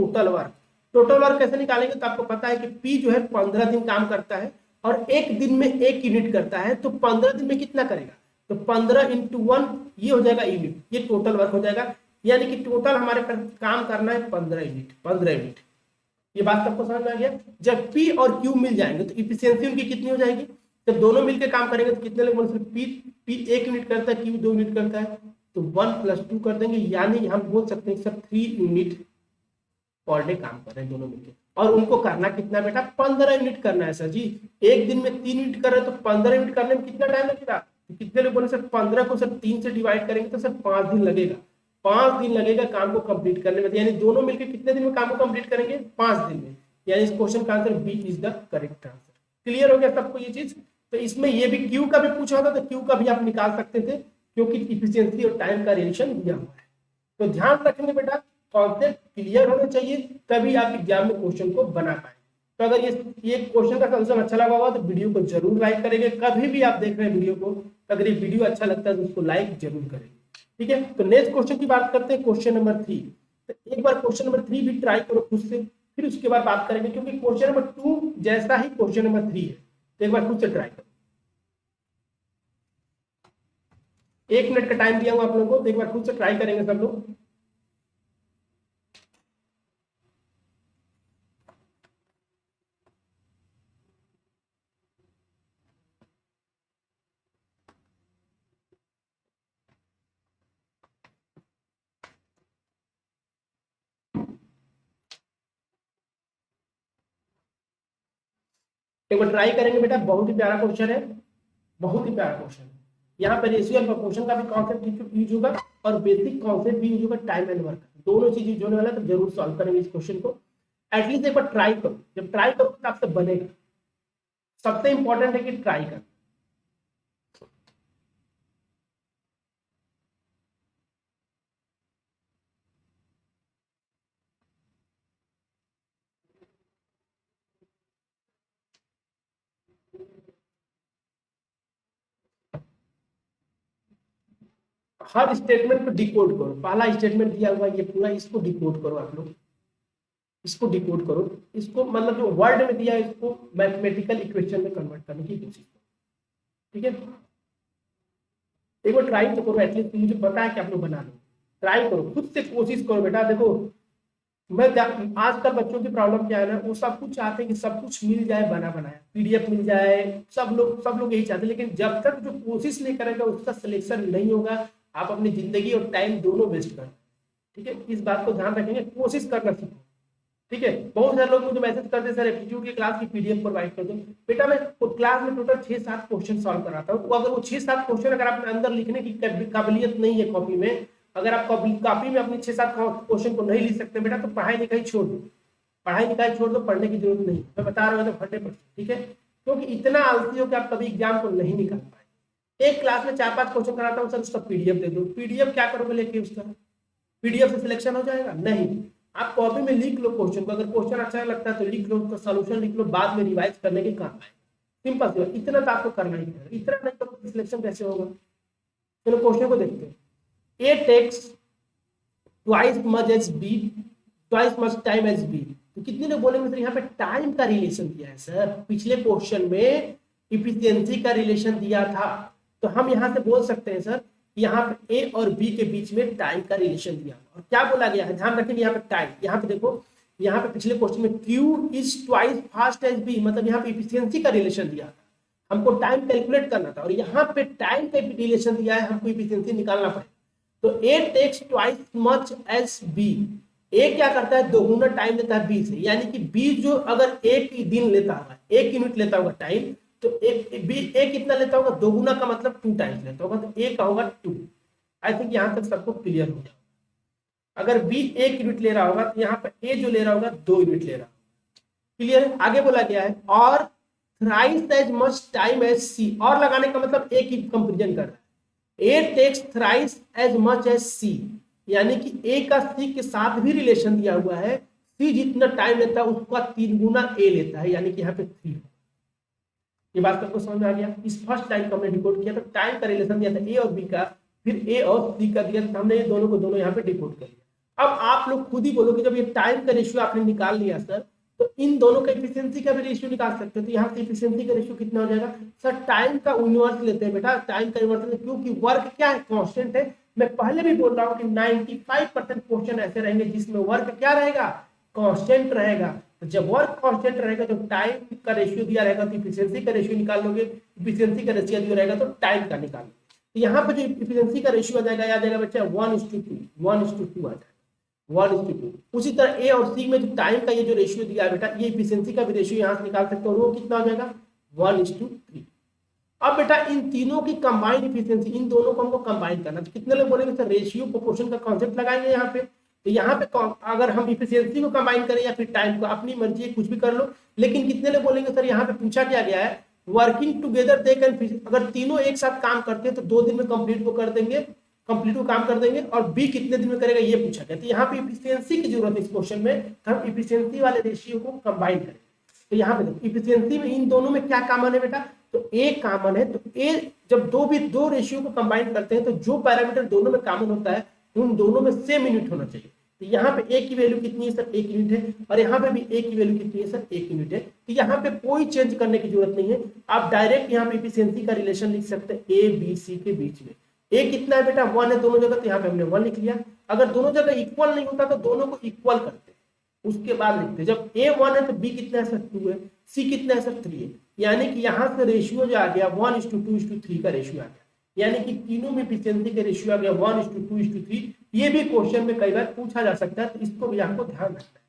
टोटल वर्क कैसे निकालेंगे, तो आपको पता है कि पी जो है 15 दिन काम करता है और एक दिन में 1 यूनिट करता है, तो 15 दिन में कितना करेगा, तो 15 × 1 ये हो जाएगा यूनिट, ये टोटल वर्क हो जाएगा। यानी कि टोटल हमारे पर काम करना है 15 यूनिट। ये बात सबको समझ में आ गया। जब P और Q मिल जाएंगे तो इफिशियंसी उनकी कितनी हो जाएगी, जब दोनों मिलकर काम करेंगे तो कितने लोग, P 1 यूनिट करता है, Q 2 यूनिट करता है, तो 1 + 2 कर देंगे। यानी हम बोल सकते हैं सब 3 यूनिट पर डे काम कर रहे हैं दोनों मिलकर। और उनको करना कितना बेटा, 15 यूनिट करना है सर जी। एक दिन में 3 यूनिट कर रहे हैं तो 15 यूनिट करने में कितना टाइम लगेगा, तो कितने लोग बोले सर 15 को सर 3 से डिवाइड करेंगे तो सर 5 दिन लगेगा। 5 दिन लगेगा काम को कंप्लीट करने में। यानी दोनों मिलकर कितने दिन में काम को कंप्लीट करेंगे, 5 दिन में। यानी इस क्वेश्चन का answer B is the correct answer. Clear हो गया सबको ये चीज? तो इसमें ये भी क्यू का भी पूछा होता तो क्यू का भी आप निकाल सकते थे, क्योंकि इफिशियंसी और टाइम का रिलेशन दिया हुआ है। तो ध्यान रखेंगे बेटा, कॉन्सेप्ट क्लियर होने चाहिए, तभी आप एग्जाम में क्वेश्चन को बना पाए। तो अगर ये क्वेश्चन का सॉल्यूशन अच्छा लगा होगा तो वीडियो को जरूर लाइक करेंगे। कभी भी आप देख रहे हैं वीडियो को, अगर ये वीडियो अच्छा लगता है तो उसको लाइक जरूर करेंगे, ठीक है। तो नेक्स्ट क्वेश्चन की बात करते हैं, क्वेश्चन नंबर 3। तो एक बार क्वेश्चन नंबर 3 भी ट्राई करो खुद से, फिर उसके बाद बात करेंगे, क्योंकि क्वेश्चन नंबर 2 जैसा ही क्वेश्चन नंबर 3 है। तो एक बार खुद से ट्राई करो। 1 मिनट का टाइम दिया हूँ आप लोगों को, तो एक बार खुद से ट्राई करेंगे सब लोग। एक बार ट्राई करेंगे बेटा, बहुत ही प्यारा क्वेश्चन है, बहुत ही प्यारा क्वेश्चन है। यहाँ पे रेशियो एंड प्रोपोर्शन का भी कॉन्सेप्ट यूज होगा और बेसिक कॉन्सेप्ट भी यूज होगा, टाइम एंड वर्क, दोनों चीज यूज होने वाला है। तो जरूर सॉल्व करेंगे इस क्वेश्चन को। एटलीस्ट एक बार ट्राई करो, जब ट्राई करो तो आपसे बनेगा। सबसे इंपॉर्टेंट है कि ट्राई कर। हर स्टेटमेंट को डिकोड करो। पहला स्टेटमेंट दिया हुआ ये पूरा, इसको डिकोड करो आप लोग, इसको डिकोड करो, इसको मतलब जो वर्ड में दिया है इसको मैथमेटिकल इक्वेशन में कन्वर्ट करने की कोशिश करो, ठीक है। एक बार ट्राई तो करो, एटलीस्ट मुझे पता है कि आप लोग बना लो। ट्राई करो, खुद से कोशिश करो बेटा। देखो आजकल बच्चों की प्रॉब्लम क्या है ना, वो सब कुछ चाहते हैं कि सब कुछ मिल जाए, बना बनाया पीडीएफ मिल जाए, सब लोग यही चाहते हैं, लेकिन जब तक जो कोशिश नहीं करेगा उसका सिलेक्शन नहीं होगा, आप अपनी जिंदगी और टाइम दोनों वेस्ट कर, ठीक है, इस बात को ध्यान रखेंगे, कोशिश करना सीखो, ठीक है। बहुत सारे लोग मुझे मैसेज करते हैं सर एप्टीट्यूड की क्लास की पीडीएफ प्रोवाइड कर दो। बेटा मैं क्लास में टोटल 6-7 क्वेश्चन सॉल्व कराता हूँ, तो अगर वो 6-7 क्वेश्चन अगर आपके अंदर लिखने की काबिलियत नहीं है कॉपी में, अगर आप कॉपी में अपनी 6-7 क्वेश्चन को नहीं लिख सकते बेटा, तो पढ़ाई लिखाई छोड़ दो, पढ़ाई लिखाई छोड़ दो, पढ़ने की जरूरत नहीं, मैं बता रहा हूँ तो 100%, ठीक है। क्योंकि इतना आलसी हो कि आप कभी एग्जाम को नहीं निकाल पाए। एक क्लास में 4-5 क्वेश्चन कराता हूँ सर, उसका पीडीएफ दे दो, पीडीएफ क्या करोगे लेके, उसका पीडीएफ से सिलेक्शन हो जाएगा? नहीं, आप कॉपी में लिख लो क्वेश्चन को, अगर क्वेश्चन अच्छा लगता है तो लिख लो, उसका सॉल्यूशन लिख लो, बाद में रिवाइज करने के काम आए, सिंपल सी बात, इतना तो आपको करना ही पड़ेगा, इतना नहीं करोगे सिलेक्शन कैसे होगा। चलो क्वेश्चन को देखते हैं। A takes twice much as B, twice much time as B, तो कितने लोग बोलेंगे सर यहाँ पे टाइम का रिलेशन दिया है, सर पिछले क्वेश्चन में इफिशियंसी का रिलेशन दिया था, तो हम यहाँ से बोल सकते हैं सर यहाँ पे ए और बी के बीच में टाइम का रिलेशन दिया, और क्या बोला गया है, ध्यान रखेंगे यहाँ पे टाइम, यहाँ पे देखो, यहाँ पे पिछले क्वेश्चन में Q is twice fast as B, मतलब यहाँ पे इफिशियंसी का रिलेशन दिया था, हमको टाइम कैलकुलेट करना था, और यहाँ पे टाइम का रिलेशन दिया है, हमको इफिशियंसी निकालना पड़ेगा। तो A takes twice much as B, A क्या करता है, दोगुना टाइम लेता है बी से, यानी कि बी जो अगर एक दिन लेता होगा, 1 यूनिट लेता होगा टाइम, तो ए कितना लेता होगा, दोगुना का मतलब 2 टाइम्स लेता होगा, तो ए का होगा 2। आई थिंक यहां तक सबको क्लियर हो जाएगा। अगर बी 1 यूनिट ले रहा होगा तो यहाँ पर ए जो ले रहा होगा 2 यूनिट ले रहा होगा, क्लियर है। आगे बोला गया है और thrice as much time as C, और लगाने का मतलब ए की कंपेरिजन कर रहा है, A takes thrice as much as C, यानी कि ए का सी के साथ भी रिलेशन दिया हुआ है, सी जितना टाइम लेता है उसका 3 गुना ए लेता है, यानी कि यहाँ पे 3। ये बात सबको समझ में आ गया। इस फर्स्ट लाइन को हमने डिकोड किया, तो टाइम का रिलेशन दिया था ए और बी का, फिर ए और सी का दिया, तो हमने ये दोनों को दोनों यहाँ पे डिकोड कर लिया। अब आप लोग खुद ही बोलो कि जब ये टाइम का रेशियो आपने निकाल लिया सर, तो इन दोनों का एफिशिएंसी का भी रेशियो निकाल सकते हो, तो यहाँ से एफिशिएंसी का रेशियो कितना हो जाएगा सर, टाइम का इनवर्स लेते हैं बेटा, टाइम का इनवर्स, क्योंकि वर्क क्या है, कांस्टेंट है। मैं पहले भी बोल रहा हूँ कि 95% क्वेश्चन ऐसे रहेंगे जिसमें वर्क क्या रहेगा, कांस्टेंट रहेगा। तो जब वर्क कांस्टेंट रहेगा तो टाइम का रेशियो दिया रहेगा, तो इफिशियंसी का रेशियो निकाल लोगे, इफिशियंसी का रेशियो दिया रहेगा तो टाइम का निकाल लोगे। तो यहाँ पे जो इफिशियंसी का रेशियो आ जाएगा बच्चा 1:2, 1:2 आ जाएगा, 1:2। उसी तरह ए और सी में जो टाइम का ये जो रेशियो दिया है बेटा, ये इफिशियंसी का भी रेशियो यहाँ से निकाल सकते हो, वो कितना हो जाएगा 1:3। अब बेटा इन तीनों की कंबाइंड इफिशियंसी, इन दोनों को हमको कंबाइन करना, तो कितने लोग बोलेंगे सर रेशियो प्रोपोर्शन का कॉन्सेप्ट लगाएंगे यहाँ पे, तो यहाँ पे अगर हम इफिशियंसी को कंबाइन करें या फिर टाइम को, अपनी मर्जी है कुछ भी कर लो, लेकिन कितने लोग बोलेंगे सर यहाँ पे पूछा क्या गया है, वर्किंग टुगेदर दे कैन, अगर तीनों एक साथ काम करते हैं तो 2 दिन में कंप्लीट को कर देंगे, कंप्लीट को काम कर देंगे, और बी कितने दिन में करेगा ये पूछा गया। तो यहाँ पे इफिशियंसी की जरूरत है इस क्वेश्चन में, तो हम इफिशियंसी वाले रेशियो को कंबाइन करें। तो यहाँ पे देखो इफिशियंसी में इन दोनों में क्या कॉमन है बेटा, तो ए कॉमन है, तो ए जब दो रेशियो को कंबाइन करते हैं तो जो पैरामीटर दोनों में कॉमन होता है उन दोनों में सेम यूनिट होना चाहिए। तो यहाँ पे ए की वैल्यू कितनी है सर, 1 यूनिट है, और यहाँ पे भी ए की वैल्यू कितनी है सर, 1 यूनिट है। तो यहाँ पे कोई चेंज करने की जरूरत नहीं है, आप डायरेक्ट यहाँ पे इफिशियंसी का रिलेशन लिख सकते हैं ए बी सी के बीच में। ए कितना है बेटा 1 है दोनों जगह, तो यहाँ पे हमने 1 लिख लिया। अगर दोनों जगह इक्वल नहीं होता तो दोनों को इक्वल करते, उसके बाद लिखते, जब ए 1 है तो बी कितना है सर 2 है, सी कितना है सर 3 है, यानी कि यहाँ से रेशियो जो आ गया 1:2:3 का रेशियो आ गया, यानी कि तीनों में इफिशियंसी का रेशियो आ गया 1:2:3। ये भी क्वेश्चन में कई बार पूछा जा सकता है, तो इसको भी आपको ध्यान रखना है।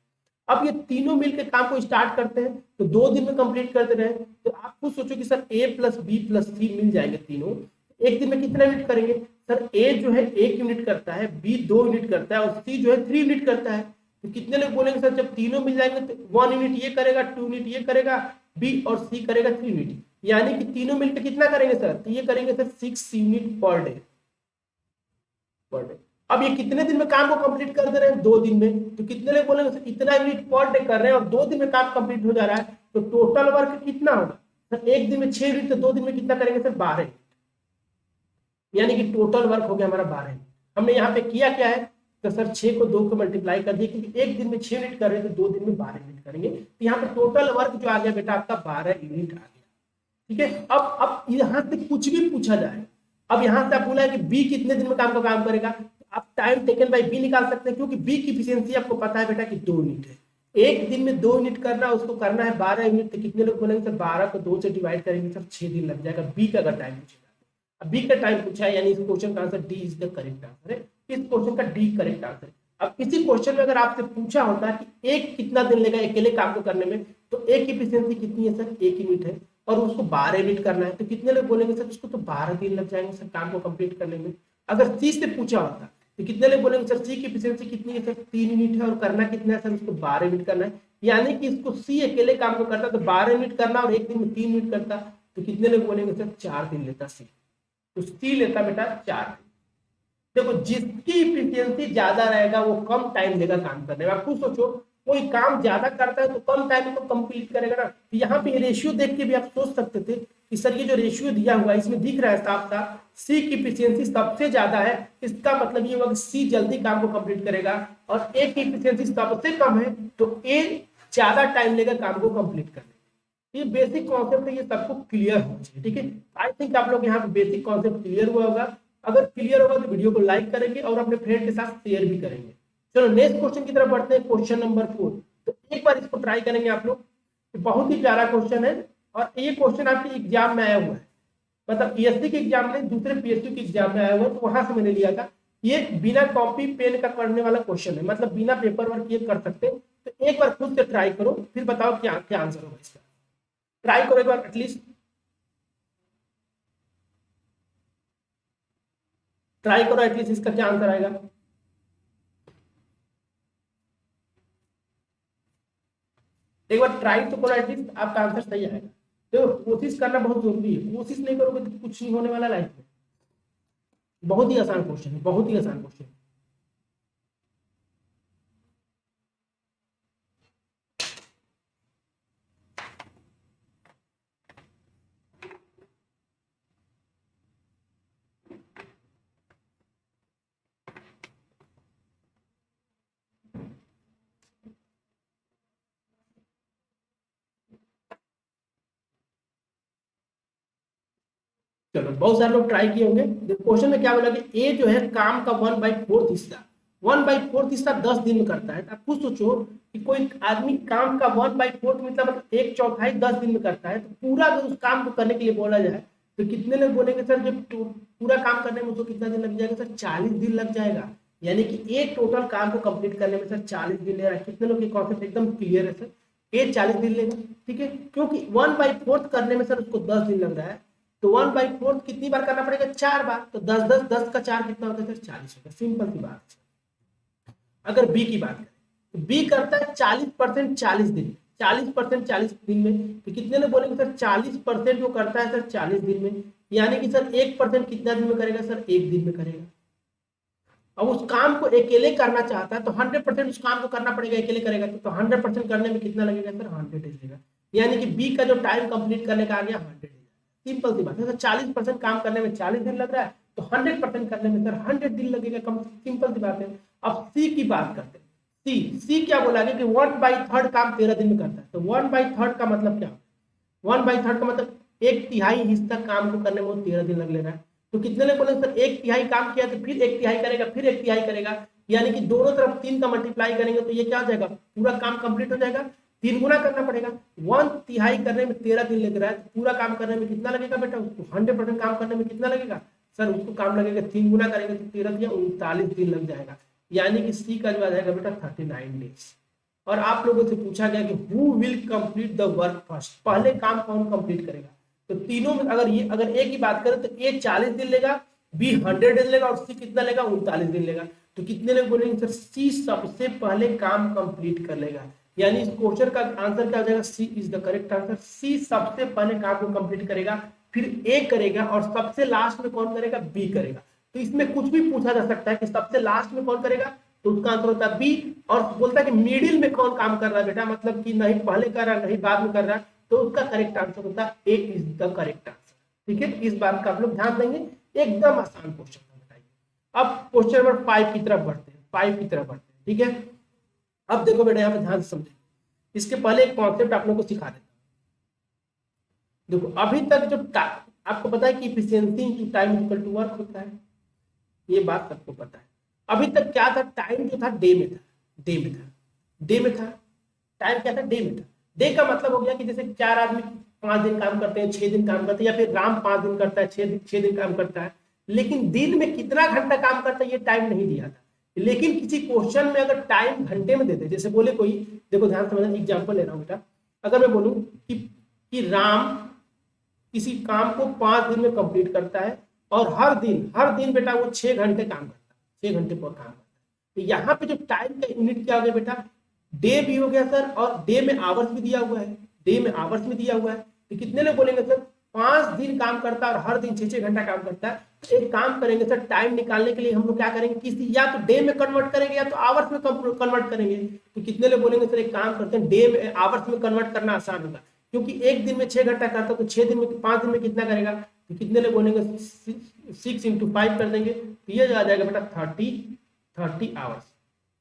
अब ये तीनों मिलकर काम को स्टार्ट करते हैं, तो 2 दिन में कंप्लीट करते रहे, तो आप खुद सोचो कि सर a + b + c मिल जाएंगे तीनों, एक दिन में कितना यूनिट करेंगे सर, a जो है 1 यूनिट करता है, b 2 यूनिट करता है, और c जो है 3 यूनिट करता है। तो कितने लोग बोलेंगे सर जब तीनों मिल जाएंगे तो 1 यूनिट ये करेगा, 2 यूनिट ये करेगा, b और c करेगा 3 यूनिट, यानी कि तीनों मिलकर कितना करेंगे सर, तो ये करेंगे सर 6 यूनिट पर डे। अब ये कितने दिन में काम को कंप्लीट कर दे रहे हैं, 2 दिन में। तो कितने लोग बोलेंगे सर इतना यूनिट पर डे कर रहे हैं और 2 दिन में काम कंप्लीट हो जा रहा है, तो टोटल वर्क कितना होगा सर, एक दिन में 6 यूनिट, तो 2 दिन में कितना करेंगे सर 12, यानी कि टोटल वर्क हो गया हमारा 12। हमने यहाँ पे किया क्या है, तो सर 6 को 2 को मल्टीप्लाई कर दिए, क्योंकि एक दिन में 6 यूनिट कर रहे हैं तो 2 दिन में 12 यूनिट करेंगे, तो यहाँ पे टोटल वर्क जो आ गया बेटा आपका 12 यूनिट आ गया। ठीक है, अब यहाँ से कुछ भी पूछा जाए, अब यहाँ से आप बोला है कि बी कितने दिन में काम करेगा, तो आप टाइम टेकन बाय बी निकाल सकते हैं, क्योंकि बी की इफिशियंसी आपको पता है बेटा कि 2 यूनिट है। एक दिन में 2 यूनिट करना, उसको करना है 12 यूनिट, तो कितने लोग बोलेंगे सर 12 को 2 से डिवाइड करेंगे सर 6 दिन लग जाएगा। बी का अगर टाइम पूछेगा, अब बी का टाइम पूछा है, यानी इस क्वेश्चन का answer D is the correct answer है। इस क्वेश्चन का डी करेक्ट आंसर है। अब इसी क्वेश्चन में अगर आपसे पूछा होता कि एक कितना दिन लेगा अकेले काम को करने में, तो एक की एफिशिएंसी कितनी है सर, 1 यूनिट है, और उसको 12 यूनिट करना है, तो कितने लोग बोलेंगे सर उसको तो 12 दिन लग जाएंगे सर काम को कंप्लीट करने में। अगर सी से पूछा होता तो कितने लोग बोलेंगे सर सी की एफिशिएंसी कितनी है सर, 3 यूनिट है, और करना कितना है सर, उसको 12 यूनिट करना है। यानी कि इसको सी अकेले काम को करता तो 12 यूनिट करना, और एक दिन में 3 यूनिट करता, तो कितने लोग बोलेंगे सर 4 दिन लेता सी। तो सी लेता बेटा 4 दिन। देखो जिसकी इफिशियंसी ज्यादा रहेगा वो कम टाइम लेगा काम करने में। आप खुद सोचो, कोई काम ज्यादा करता है तो कम टाइम में तो कंप्लीट करेगा ना। तो यहाँ पे रेशियो देख के भी आप सोच सकते थे कि सर ये जो रेशियो दिया हुआ है इसमें दिख रहा है साफ साफ सी की इफिशियंसी सबसे ज्यादा है, इसका मतलब ये हुआ कि सी जल्दी काम को कंप्लीट करेगा, और ए की इफिशियंसी सबसे कम है तो ए ज्यादा टाइम लेगा काम को कंप्लीट करने में। ये बेसिक कॉन्सेप्ट है, ये सबको क्लियर होना चाहिए, ठीक है। आई थिंक आप लोग यहाँ पे बेसिक कॉन्सेप्ट क्लियर हुआ होगा। अगर क्लियर होगा तो वीडियो को लाइक करेंगे और अपने फ्रेंड के साथ शेयर भी करेंगे। चलो नेक्स्ट क्वेश्चन की तरफ बढ़ते हैं, क्वेश्चन नंबर 4। तो एक बार इसको ट्राई करेंगे आप लोग, बहुत ही प्यारा क्वेश्चन है, और ये क्वेश्चन आपके एग्जाम में आया हुआ है, मतलब पीएससी के एग्जाम में, दूसरे पीएसयू के एग्जाम में आया हुआ है, तो वहां से मैंने लिया था। ये बिना कॉपी पेन का करने वाला क्वेश्चन है, मतलब बिना पेपर वर्क ये कर सकते हैं। तो एक बार खुद से ट्राई करो, फिर बताओ क्या क्या आंसर होगा इसका। ट्राई करो एक बार एटलीस्ट, ट्राई करो एटलीस्ट इसका क्या आंसर आएगा। एक बार ट्राई तो करो, एटलीस्ट आपका आंसर सही आएगा। तो कोशिश करना बहुत जरूरी है, कोशिश नहीं करोगे तो कुछ नहीं होने वाला लाइफ में। बहुत ही आसान क्वेश्चन है, बहुत ही आसान क्वेश्चन है। चलो बहुत सारे लोग ट्राई किए होंगे। क्वेश्चन में क्या बोला कि ए जो है काम का 1/4 हिस्सा, 1/4 हिस्सा 10 दिन में करता है। आप खुद सोचो कि कोई आदमी काम का 1/4 मतलब 1/4 10 दिन में करता है, तो पूरा अगर उस काम को करने के लिए बोला जाए तो कितने लोग बोलेंगे सर जब पूरा काम करने में उसको कितना दिन लग जाएगा सर, 40 दिन लग जाएगा। यानी कि एक टोटल काम को कंप्लीट करने में सर 40 दिन ले रहा है। कितने लोग के कॉन्सेप्ट एकदम क्लियर है सर, ए 40 दिन लेगा, ठीक है, क्योंकि 1/4 करने में सर उसको 10 दिन लग रहा है। तो 1/4 कितनी बार करना पड़ेगा, 4 बार, तो 10 10 10 का 4 कितना होता है सर, 40 होता है। सिंपल सी बात है। अगर बी की बात करें तो बी करता है 40% 40 दिन, 40% 40 दिन में, तो कितने लोग बोलेंगे सर 40% वो करता है सर 40 दिन में, यानी कि सर 1% कितना दिन में करेगा सर, 1 दिन में करेगा। अब उस काम को अकेले करना चाहता है तो 100% उस काम को करना पड़ेगा, अकेले करेगा तो 100% करने में कितना लगेगा सर, 100 डेज लगेगा। यानी कि बी का जो टाइम कंप्लीट करने का आ गया 100 डेज। सिंपल सी बात है, 40% काम करने में 40 दिन लग रहा है, तो 100% करने में सर 100 दिन लगेगा, कम। सिंपल सी बात है। अब सी की बात करते हैं। सी क्या बोला गया कि 1/3 काम 13 दिन में करता है, तो 1/3 का मतलब क्या, 1/3 का मतलब 1/3 हिस्सा काम को करने में वो 13 दिन लग ले रहा है। तो कितने लोग बोले सर 1/3 काम किया तो फिर 1/3 करेगा, फिर 1/3 करेगा, यानी कि दोनों तरफ 3 का मल्टीप्लाई करेंगे तो ये क्या हो जाएगा, पूरा काम कंप्लीट हो जाएगा। 3 गुना करना पड़ेगा, 1/3 करने में 13 दिन लग रहा है, तो पूरा काम करने में कितना लगेगा बेटा, उसको 100% काम करने में कितना लगेगा सर, उसको काम लगेगा 3 गुना करेंगे तो 13 या 39 दिन लग जाएगा। यानी कि सी का जो आ जाएगा बेटा 39 डेज। और आप लोगों से पूछा गया कि who will complete the work first, पहले काम कौन कंप्लीट करेगा। तो तीनों में अगर ए की बात करें तो ए 40 दिन लेगा, बी 100 डेज लेगा, और सी कितना लेगा, 39 दिन लेगा। तो कितने लोग बोलेंगे सर सी सबसे पहले काम कंप्लीट कर लेगा। यानी इस क्वेश्चन का आंसर क्या हो जाएगा, सी इज द करेक्ट आंसर। सी सबसे पहले काम को कंप्लीट करेगा, फिर ए करेगा, और सबसे लास्ट में कौन करेगा, बी करेगा। तो इसमें कुछ भी पूछा जा सकता है कि सबसे लास्ट में कौन करेगा, तो उसका आंसर होता है बी। और बोलता है कि मिडिल में कौन काम कर रहा है बेटा, मतलब कि नहीं पहले कर रहा है नहीं बाद में कर रहा है, तो उसका करेक्ट आंसर होता है ए इज द करेक्ट आंसर। ठीक है, इस बात का आप लोग ध्यान देंगे, एकदम आसान क्वेश्चन था। बताइए अब क्वेश्चन नंबर 5 की तरफ बढ़ते हैं, 5 की तरफ बढ़ते हैं, ठीक है। अब देखो बेटा यहाँ पे ध्यान से समझें, इसके पहले एक कॉन्सेप्ट आप लोगों को सिखा देता हूं। देखो अभी तक जो आपको पता है कि efficiency into time equal to work होता है, ये बात सबको पता है। अभी तक क्या था, टाइम जो था डे में था, डे में था, डे में था, टाइम क्या था, डे में था। डे का मतलब हो गया कि जैसे 4 आदमी 5 दिन काम करते हैं, 6 दिन काम करते हैं, या फिर राम 5 दिन करता है, 6 दिन काम करता है, लेकिन दिन में कितना घंटा काम करता है ये टाइम नहीं दिया था। लेकिन किसी क्वेश्चन में अगर टाइम घंटे में देते, जैसे बोले कोई, देखो ध्यान समझना, एग्जाम्पल ले रहा हूँ बेटा, अगर मैं बोलूँ कि राम किसी काम को 5 दिन में कंप्लीट करता है, और हर दिन बेटा वो 6 घंटे काम करता है, 6 घंटे पर काम करता है, तो यहाँ पे जो टाइम का यूनिट क्या हो गया बेटा, डे भी हो गया सर, और डे में आवर्स भी दिया हुआ है, डे में आवर्स में दिया हुआ है। तो कितने लोग बोलेंगे सर, 5 दिन काम करता है और हर दिन 6-6 घंटा काम करता है। तो एक काम करेंगे सर, टाइम निकालने के लिए हम लोग क्या करेंगे, किसी या तो डे में कन्वर्ट करेंगे या तो आवर्स में कन्वर्ट करेंगे। तो कितने लोग बोलेंगे सर, एक काम करते हैं, डे में आवर्स में कन्वर्ट करना आसान होगा, क्योंकि एक दिन में 6 घंटा करता तो 6 दिन में 5 दिन में कितना करेगा। तो कितने लोग बोलेंगे 6 × 5 कर देंगे, तो ये आ जाएगा बेटा 30 आवर्स,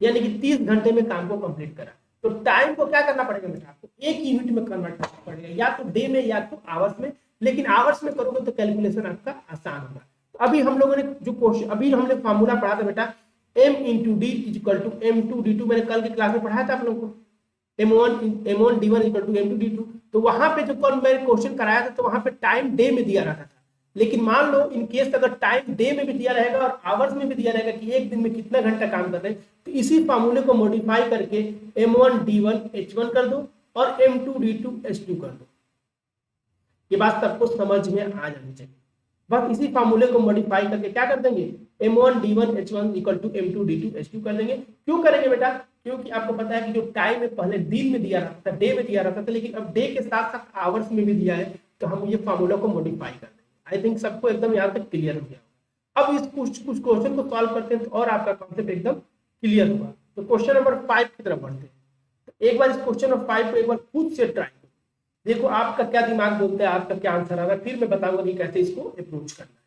यानी कि 30 घंटे में काम को कंप्लीट करा। तो टाइम को क्या करना पड़ेगा बेटा, आपको एक यूनिट में कन्वर्ट करना पड़ेगा, या तो डे में या तो आवर्स में। लेकिन आवर्स में करोगे तो कैलकुलेशन आपका आसान होगा। तो अभी हम लोगों ने जो क्वेश्चन, अभी हमने फॉर्मूला पढ़ा था बेटा, m × d = m2d2, मैंने कल की क्लास में पढ़ाया था आप लोगों को, m1 d1 = m2d2। तो वहां पे जो कल मैंने क्वेश्चन कराया था, तो वहां पे टाइम डे में दिया रहता था। लेकिन मान लो इन केस अगर टाइम डे में भी दिया रहेगा और आवर्स में भी दिया रहेगा कि एक दिन में कितना घंटा काम कर रहे हैं, तो इसी फार्मूले को मॉडिफाई करके m1 d1 h1 कर दो और m2 d2 h2 कर दो। ये बात सबको समझ में आ जानी चाहिए। बस इसी फार्मूले को मॉडिफाई करके क्या कर देंगे, m1 d1 h1 = m2 d2 h2 कर देंगे। क्यों करेंगे बेटा, क्योंकि आपको पता है कि जो टाइम है पहले दिन में दिया रहता था, डे में दिया रहता था, लेकिन अब डे के साथ साथ आवर्स में भी दिया है, तो हम ये फार्मूला को मॉडिफाई कर देंगे। आई थिंक सबको एकदम यहाँ तक क्लियर हो गया। अब इस कुछ क्वेश्चन को सॉल्व करते हैं, तो और आपका कॉन्सेप्ट एकदम क्लियर होगा। तो क्वेश्चन नंबर 5 की तरफ बढ़ते हैं। तो एक बार इस क्वेश्चन नंबर 5 को एक बार खुद से ट्राई करो, देखो आपका क्या दिमाग बोलता है, आपका क्या आंसर आ रहा है, फिर मैं बताऊंगा कि कैसे इसको अप्रोच करना है।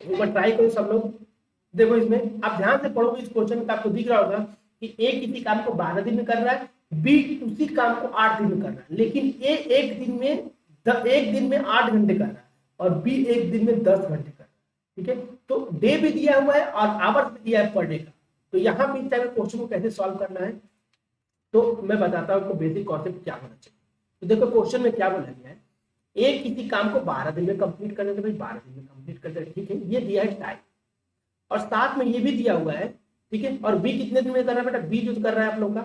एक बार ट्राई करो सब लोग। देखो इसमें आप ध्यान से पढ़ोगे, इस क्वेश्चन में आपको दिख रहा होगा कि ए किसी काम को 12 दिन में कर रहा है, बी उसी काम को 8 दिन में कर रहा है, लेकिन ए एक दिन में 8 घंटे कर रहा है और बी एक दिन में 10 घंटे कर रहा है। ठीक है, तो डे भी दिया हुआ है और आवर्स भी दिया है पर डे का। तो यहाँ पे इस टाइप के क्वेश्चन को कैसे सॉल्व करना है, तो मैं बताता हूँ आपको बेसिक कॉन्सेप्ट क्या होना चाहिए। तो देखो क्वेश्चन में क्या बोला गया है, एक किसी काम को 12 दिन में कंप्लीट कर देते, भाई 12 दिन में कंप्लीट कर देते, ठीक है, ये दिया है टाइम, और साथ में ये भी दिया हुआ है, ठीक है। और बी कितने दिन में कर रहा है बेटा, बी जो कर रहा है आप लोग का,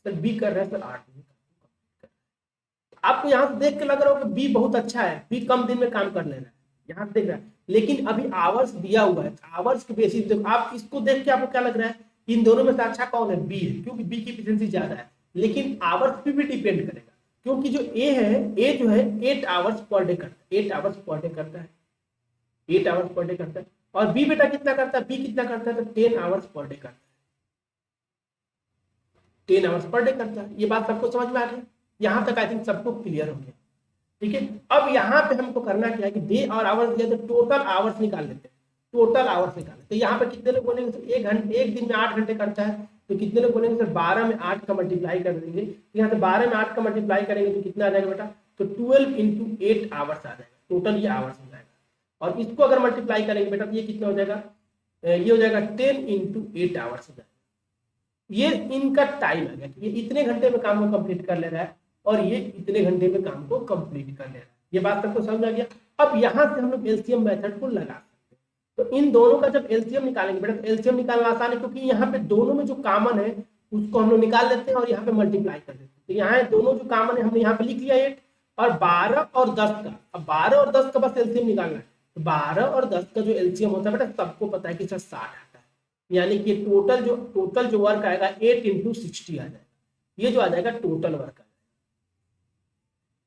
सर बी कर रहा है सर 8 दिन में। आपको यहाँ से देख के लग रहा हो कि बी बहुत अच्छा है, बी कम दिन में काम कर ले रहा है, यहाँ से देख रहा है, लेकिन अभी आवर्स दिया हुआ है, आवर्स के बेसिस देखो, आप इसको देख के आपको क्या लग रहा है, इन दोनों में से अच्छा कौन है, बी है, क्योंकि बी की एफिशिएंसी ज्यादा है। लेकिन आवर्स पे भी डिपेंड करेगा, क्योंकि जो ए है, ए जो है 8 आवर्स पर डे करता है, 8 आवर्स पर डे करता है, 8 आवर्स पर डे करता है। और बी बेटा कितना करता है, बी कितना करता है, तो 10 आवर्स पर डे करता है, 10 आवर्स पर डे करता है। ये बात सबको समझ में आ गई, यहाँ तक आई थिंक सबको क्लियर हो गया। ठीक है, अब यहाँ पे हमको करना क्या है कि डे और आवर्स दिया, तो टोटल आवर्स निकाल लेते हैं, टोटल आवर्स निकाल लेते हैं। यहाँ पे कितने लोग बोलेंगे सर एक दिन में 8 घंटे करता है, तो कितने लोग बोलेंगे सर 12 में 8 का मल्टीप्लाई कर देंगे, तो यहाँ से 12 में 8 का मल्टीप्लाई करेंगे तो कितना आ जाएगा बेटा, तो 12 × 8 आवर्स आ जाएगा, टोटल ये आवर्स हो जाएगा। और इसको अगर मल्टीप्लाई करेंगे बेटा तो ये कितना हो जाएगा, ये हो जाएगा 10 × 8 आवर्स हो जाएगा। ये इनका टाइम आ गया, ये इतने घंटे में काम को कंप्लीट कर ले रहा है और ये इतने घंटे में काम को कंप्लीट कर ले रहा है। ये बात सबको समझ आ गया। अब यहाँ से हम लोग एलसीएम मेथड को लगा सकते हैं। तो इन दोनों का जब एलसीएम निकालेंगे बेटा, तो एलसीएम निकालना आसान है, क्योंकि यहाँ पे दोनों में जो कॉमन है उसको हम लोग निकाल लेते हैं और यहाँ पे मल्टीप्लाई कर देते हैं। तो यहाँ दोनों जो कॉमन है हमने यहाँ पे लिख लिया 8, और 12 और 10 का, अब 12 और 10 का बस एलसीएम निकालना है। तो 12 और 10 का जो एलसीएम होता है बेटा, सबको पता है कि सर 60 आता है, यानी कि टोटल जो वर्क आएगा 8 × 60 आ जाएगा, ये जो आ जाएगा टोटल वर्क।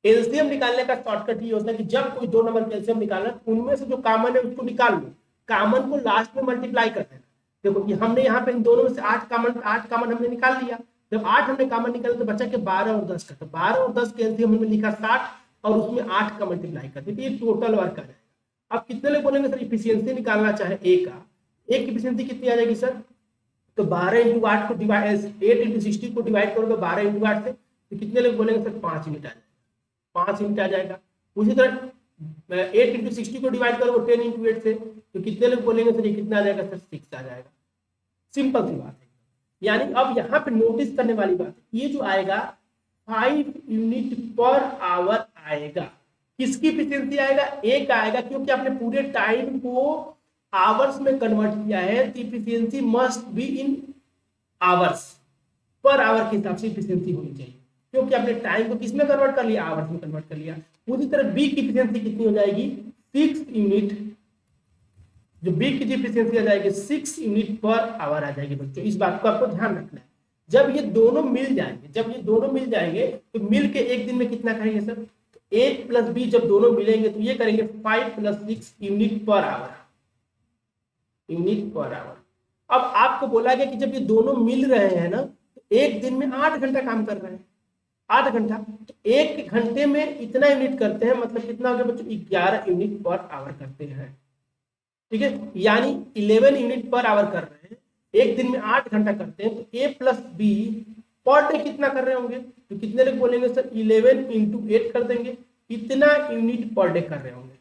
एलसीएम निकालने का शॉर्टकट ये होता है कि जब कोई दो नंबर का एलसीएम निकालना, उनमें से जो कॉमन है उसको निकाल लो, कॉमन को लास्ट में मल्टीप्लाई कर देना। देखो ये हमने यहाँ पे इन दोनों में से 8 कॉमन हमने निकाल लिया। जब 8 हमने कॉमन निकाला तो बचा के 12 और 10 का, तो 12 और 10 के एलसीएम हमने लिखा 60 और उसमें 8 का मल्टीप्लाई कर दिया, तो ये टोटल वर्क आ जाएगा। अब कितने लोग बोलेंगे सर इफिशियंसी निकालना चाहे ए का, ए की इफिशियंसी कितनी आ जाएगी सर, तो 12 इंटू 8 को डिवाइड 8 इंटू 60 को डिवाइड करोगे 12 इंटू 8 से, तो कितने लोग बोलेंगे सर 5 यूनिट आ जाएगा, 5 यूनिट आ जाएगा। उसी तरह 8 इंटू 60 को डिवाइड करोगे 10 इंटू 8 से, तो कितने लोग बोलेंगे सर ये कितना आ जाएगा सर 6 आ जाएगा। सिंपल सी बात है। यानी अब यहाँ पे नोटिस करने वाली बात है, ये जो आएगा 5 यूनिट पर आवर आएगा, किसकी इफिशियंसी आएगा, ए का आएगा, क्योंकि आपने पूरे टाइम को आवर्स में कन्वर्ट किया है, तो efficiency must be in hours, per hour के हिसाब से इफिशियंसी होनी चाहिए, क्योंकि आपने टाइम को किस में कन्वर्ट कर लिया, आवर्स में कन्वर्ट कर लिया। उसी तरह बी की इफिशियंसी कितनी हो जाएगी 6 यूनिट, जो बी की इफिशियंसी आ जाएगी 6 यूनिट पर आवर आ जाएगी। बच्चों इस बात को आपको ध्यान रखना है, जब ये दोनों मिल जाएंगे, तो मिल के एक दिन में कितना करेंगे सर, तो ए प्लस बी जब दोनों मिलेंगे तो ये करेंगे 5 + 6 unit per hour, unit per hour. अब आपको बोला गया कि जब ये दोनों मिल रहे हैं ना, तो एक दिन में 8 घंटा काम कर रहे हैं, 8 घंटा, तो 1 घंटे में इतना यूनिट करते हैं, मतलब कितना हो गया बच्चों 11 यूनिट पर आवर करते हैं, ठीक है, यानी 11 यूनिट पर आवर कर रहे हैं, एक दिन में 8 घंटा करते हैं, तो ए प्लस बी पर डे कितना कर रहे होंगे, तो कितने लोग बोलेंगे सर 11 इंटू 8 कर देंगे, इतना यूनिट पर डे कर रहे होंगे,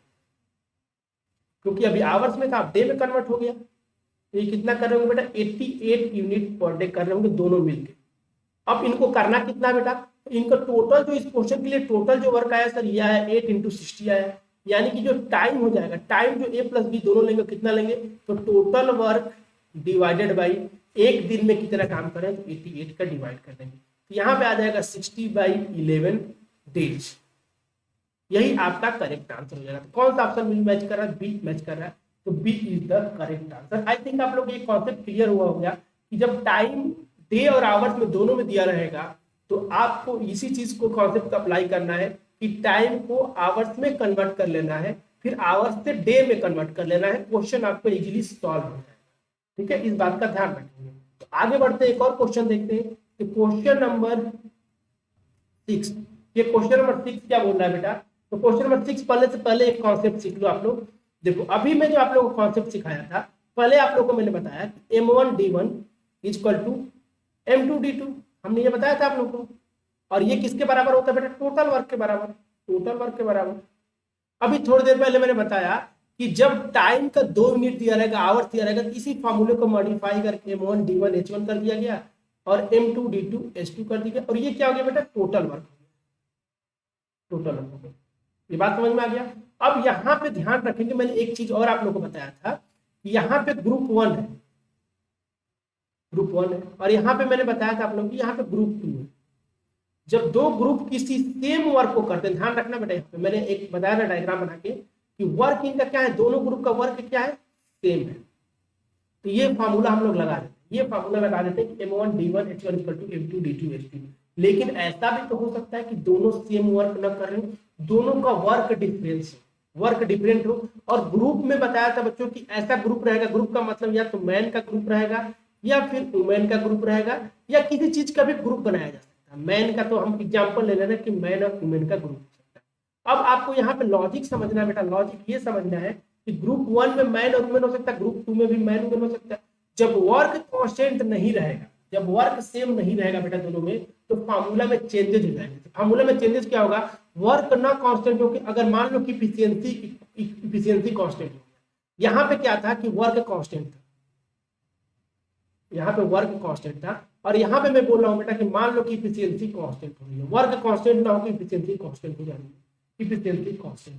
क्योंकि अभी आवर्स में था, डे में कन्वर्ट हो गया, तो ये कितना कर रहे होंगे बेटा 88 यूनिट पर डे कर रहे होंगे दोनों मिलके। अब इनको करना कितना बेटा, तो इनका टोटल जो इस क्वेश्चन के लिए टोटल जो वर्क आया सर यह है 8 इंटू 60 आया, यानी कि जो टाइम हो जाएगा, टाइम जो ए प्लस बी दोनों लेंगे कितना लेंगे, तो टोटल वर्क डिवाइडेड बाई एक दिन में कितना काम करें, तो 88 का डिवाइड कर देंगे, तो यहाँ पे आ जाएगा 60/11 डेज। यही आपका करेक्ट आंसर हो जाएगा। तो कौन सा ऑप्शन मैच कर रहा है, बी मैच कर रहा है, तो B is the correct answer. I think आप लोग ये कॉन्सेप्ट क्लियर हुआ हो गया कि जब टाइम डे और आवर्स में दोनों में दिया रहेगा, तो आपको इसी चीज को कॉन्सेप्ट अप्लाई करना है कि टाइम को आवर्स में कन्वर्ट कर लेना है, फिर आवर्स से डे में कन्वर्ट कर लेना है, क्वेश्चन आपको इजीली सॉल्व हो जाएगा, ठीक है, इस बात का ध्यान रखेंगे। तो आगे बढ़ते हैं, एक और क्वेश्चन देखते हैं, तो क्वेश्चन नंबर 6, ये क्वेश्चन नंबर 6 क्या बोल रहा है बेटा, तो क्वेश्चन नंबर 6 पहले एक कॉन्सेप्ट सीख लो आप लोग। देखो अभी मैं जो आप लोगों को कॉन्सेप्ट सिखाया था, पहले आप लोगों को मैंने बताया कि m1d1 = m2d2, हमने ये बताया था आप लोगों को, और ये किसके बराबर होता है बेटा, टोटल वर्क के बराबर, टोटल वर्क के बराबर। अभी थोड़ी देर पहले मैंने बताया कि जब टाइम का 2 यूनिट दिया रहेगा, आवर्स दिया रहेगा, इसी फॉर्मूले को मॉडिफाई करके m1d1 h1 कर दिया गया और m2d2 h2 कर दिया गया, और ये क्या हो गया बेटा, टोटल वर्क, टोटल वर्क। ये बात समझ में आ गया। अब यहाँ पे ध्यान रखेंगे, मैंने एक चीज और आप लोगों को बताया था, यहाँ पे ग्रुप 1 है, ग्रुप 1 है, और यहाँ पे मैंने बताया था आप लोगों को यहाँ पे ग्रुप 2 है। जब दो ग्रुप किसी सेम वर्क को करते हैं, ध्यान रखना बेटा, यहाँ पे मैंने एक बताया था डायग्राम बना के कि वर्क इनका क्या है, दोनों ग्रुप का वर्क क्या है, सेम है, तो ये फार्मूला हम लोग लगा देते हैं, ये फार्मूला लगा देते हैं कि m1d1 h1 = m2d2 h2। लेकिन ऐसा भी तो हो सकता है कि दोनों सेम वर्क न कर रहे हो, दोनों का वर्क डिफरेंस हो, वर्क डिफरेंट हो, और ग्रुप में बताया था बच्चों कि ऐसा ग्रुप रहेगा, ग्रुप का मतलब या तो मैन का ग्रुप रहेगा या फिर वुमेन का ग्रुप रहेगा, या किसी चीज का भी ग्रुप बनाया जा सकता है। मैन का तो हम एग्जांपल ले रहे हैं कि मैन और वुमेन का ग्रुप हो सकता है। अब आपको यहाँ पे लॉजिक समझना है बेटा, लॉजिक ये समझना है कि ग्रुप 1 में मैन और वुमेन हो सकता है, ग्रुप 2 में भी मैन वुमेन हो सकता है। जब वर्क कांस्टेंट नहीं रहेगा, जब वर्क सेम नहीं रहेगा बेटा दोनों में, तो फार्मूला में चेंजेस हो जाएंगे। फार्मूला में चेंजेस क्या होगा, वर्क ना कांस्टेंट हो, अगर मान लो कि इफिशियंसी कांस्टेंट हो, यहाँ पे क्या था कि वर्क कांस्टेंट था, यहाँ पे वर्क कांस्टेंट था, और यहाँ पे मैं बोल रहा हूँ बेटा कि मान लो कि इफिशियंसी कांस्टेंट हो रही है, वर्क कांस्टेंट ना हो कि इफिशियंसी कांस्टेंट हो जा रही है, इफिशियंसी कांस्टेंट।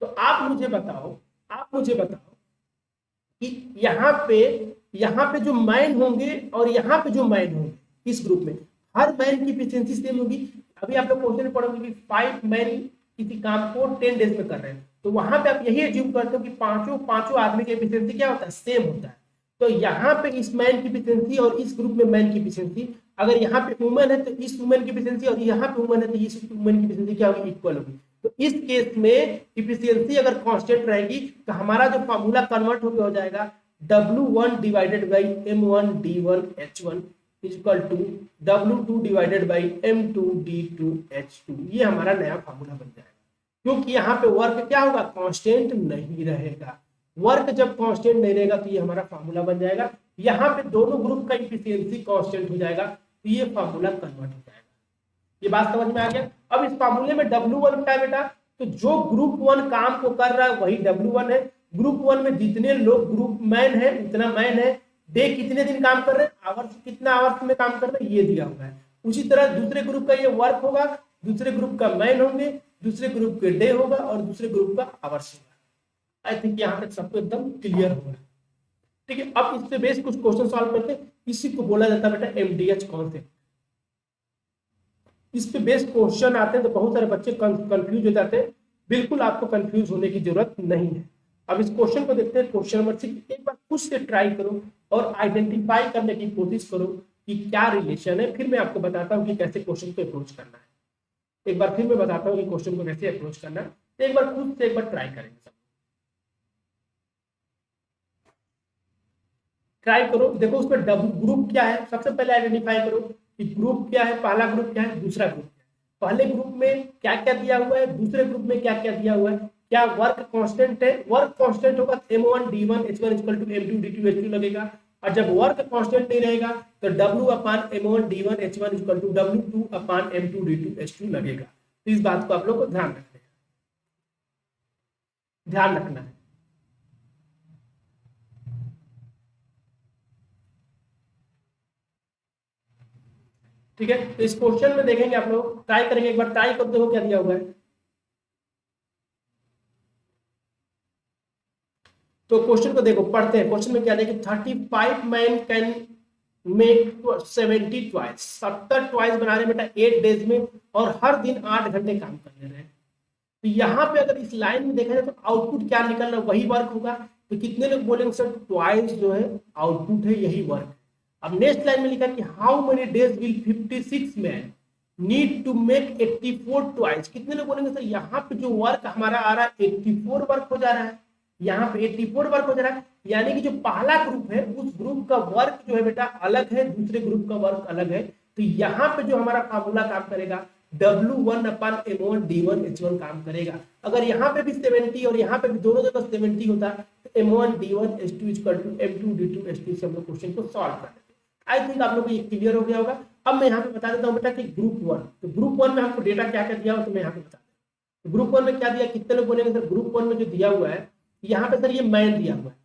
तो आप मुझे बताओ कि यहाँ पे जो मैन होंगे और यहाँ पे जो मैन होंगे इस ग्रुप में, हर मैन की इफिशियंसी सेम होगी। अभी आप लोग क्वेश्चन पढ़ोगे कि 5 मैन किसी काम को 10 डेज में कर रहे हैं, तो वहां पे आप यही एज्यूम करते हो कि पांचों आदमी की इफिशियंसी क्या होता है, सेम होता है। तो यहाँ पे इस मैन की इफिशियंसी और इस ग्रुप में मैन की इफिशियंसी, अगर यहाँ पे वुमेन है तो इस वुमेन की इफिशियंसी, और यहाँ पे वुमेन है तो इस वुमेन की इफिशियंसी क्या होगी, इक्वल होगी। तो इस केस में इफिशियंसी अगर कांस्टेंट रहेगी तो हमारा जो फॉर्मूला कन्वर्ट होकर हो जाएगा W1 divided by M1 D1 H1 equal to W2 divided by M2 D2 H2। ये हमारा नया फॉर्मूला बन जाएगा, क्योंकि यहाँ पे वर्क क्या होगा, कांस्टेंट नहीं रहेगा। वर्क जब कांस्टेंट नहीं रहेगा तो ये हमारा फॉर्मूला बन जाएगा। यहाँ पे दोनों ग्रुप का इफिशियंसी कांस्टेंट हो जाएगा तो ये फॉर्मूला कन्वर्ट हो जाएगा। ये बात समझ में आ गया। अब इस फॉर्मूले में W1 क्या है बेटा, तो जो ग्रुप 1 काम को कर रहा है वही W1 है। ग्रुप 1 में जितने लोग ग्रुप मैन है उतना मैन है। डे कितने दिन काम कर रहे हैं, आवर्स कितना आवर्स में काम कर रहे हैं ये दिया हुआ है। उसी तरह दूसरे ग्रुप का ये वर्क होगा, दूसरे ग्रुप का मैन होंगे, दूसरे ग्रुप के डे होगा और दूसरे ग्रुप का आवर्स होगा। आई थिंक यहाँ तक सबको एकदम क्लियर होगा। ठीक है, अब इससे बेस कुछ क्वेश्चन सॉल्व करते हैं। इसी को बोला जाता है बेटा MDH कॉन्सेप्ट। इस पे बेस क्वेश्चन आते हैं तो बहुत सारे बच्चे कंफ्यूज हो जाते हैं। बिल्कुल आपको कंफ्यूज होने की जरूरत नहीं है। अब इस क्वेश्चन को देखते हैं। क्वेश्चन नंबर 6 एक बार खुद से ट्राई करो और आइडेंटिफाई करने की कोशिश करो कि क्या रिलेशन है। फिर मैं आपको बताता हूँ कि कैसे क्वेश्चन को अप्रोच करना है। एक बार फिर मैं बताता हूँ कि क्वेश्चन को कैसे अप्रोच करना है। तो एक बार खुद से एक बार ट्राई करेंगे सब। ट्राई करो, देखो उसमें ग्रुप क्या है। सबसे पहले आइडेंटिफाई करो कि ग्रुप क्या है, पहला ग्रुप क्या है, दूसरा ग्रुप क्या है। पहले ग्रुप में क्या क्या दिया हुआ है, दूसरे ग्रुप में क्या क्या दिया हुआ है। क्या वर्क कांस्टेंट है, वर्क कांस्टेंट होगा M1 D1 H1 equal to M2 D2 H2 लगेगा। और जब वर्क कांस्टेंट नहीं रहेगा तो W upon M1 D1 H1 equal to W2 upon M2 D2 H2 लगेगा। तो इस बात को आप लोग को ध्यान रखना है। ठीक है, तो इस क्वेश्चन में देखेंगे आप लोग, ट्राई करेंगे। एक बार ट्राई करते हो क्या दिया हुआ है। तो क्वेश्चन को देखो, पढ़ते हैं। क्वेश्चन में क्या है कि 35 man can make 70 twice, 70 twice बना रहे बेटा 8 डेज में, और हर दिन 8 घंटे काम कर ले रहे हैं। तो यहाँ पे अगर इस लाइन में देखा जाए तो आउटपुट क्या निकल रहा है, वही वर्क होगा। तो कितने लोग बोलेंगे सर ट्वाइस जो है आउटपुट है, यही वर्क है। अब नेक्स्ट लाइन में लिखा कि how many days will 56 man need to make 84 twice. कितने लोग बोलेंगे सर यहाँ पे जो वर्क हमारा आ रहा है 84 वर्क हो जा रहा है, यहाँ पे 84 वर्क हो जा रहा है। यानी कि जो पहला ग्रुप है उस ग्रुप का वर्क जो है बेटा अलग है, दूसरे ग्रुप का वर्क अलग है। तो यहाँ पे जो हमारा फार्मूला काम करेगा W1 अपान M1 D1 H1 काम करेगा। अगर यहाँ पे भी 70 और यहाँ पे भी दोनों जगह 70 होता तो M1 D1 H2 equal to M2 D2 H2 से हम लोग क्वेश्चन को सॉल्व कर लेते। आई थिंक आप लोग को ये क्लियर हो गया होगा। अब मैं यहाँ पे बता देता हूँ बेटा कि ग्रुप 1, तो ग्रुप 1 में हमको डेटा क्या क्या दिया हो तो मैं यहाँ पे बता देता हूँ। ग्रुप 1 में क्या दिया, कितने लोग बोलेंगे सर ग्रुप 1 में जो दिया हुआ है यहाँ पे सर ये मैन दिया हुआ है।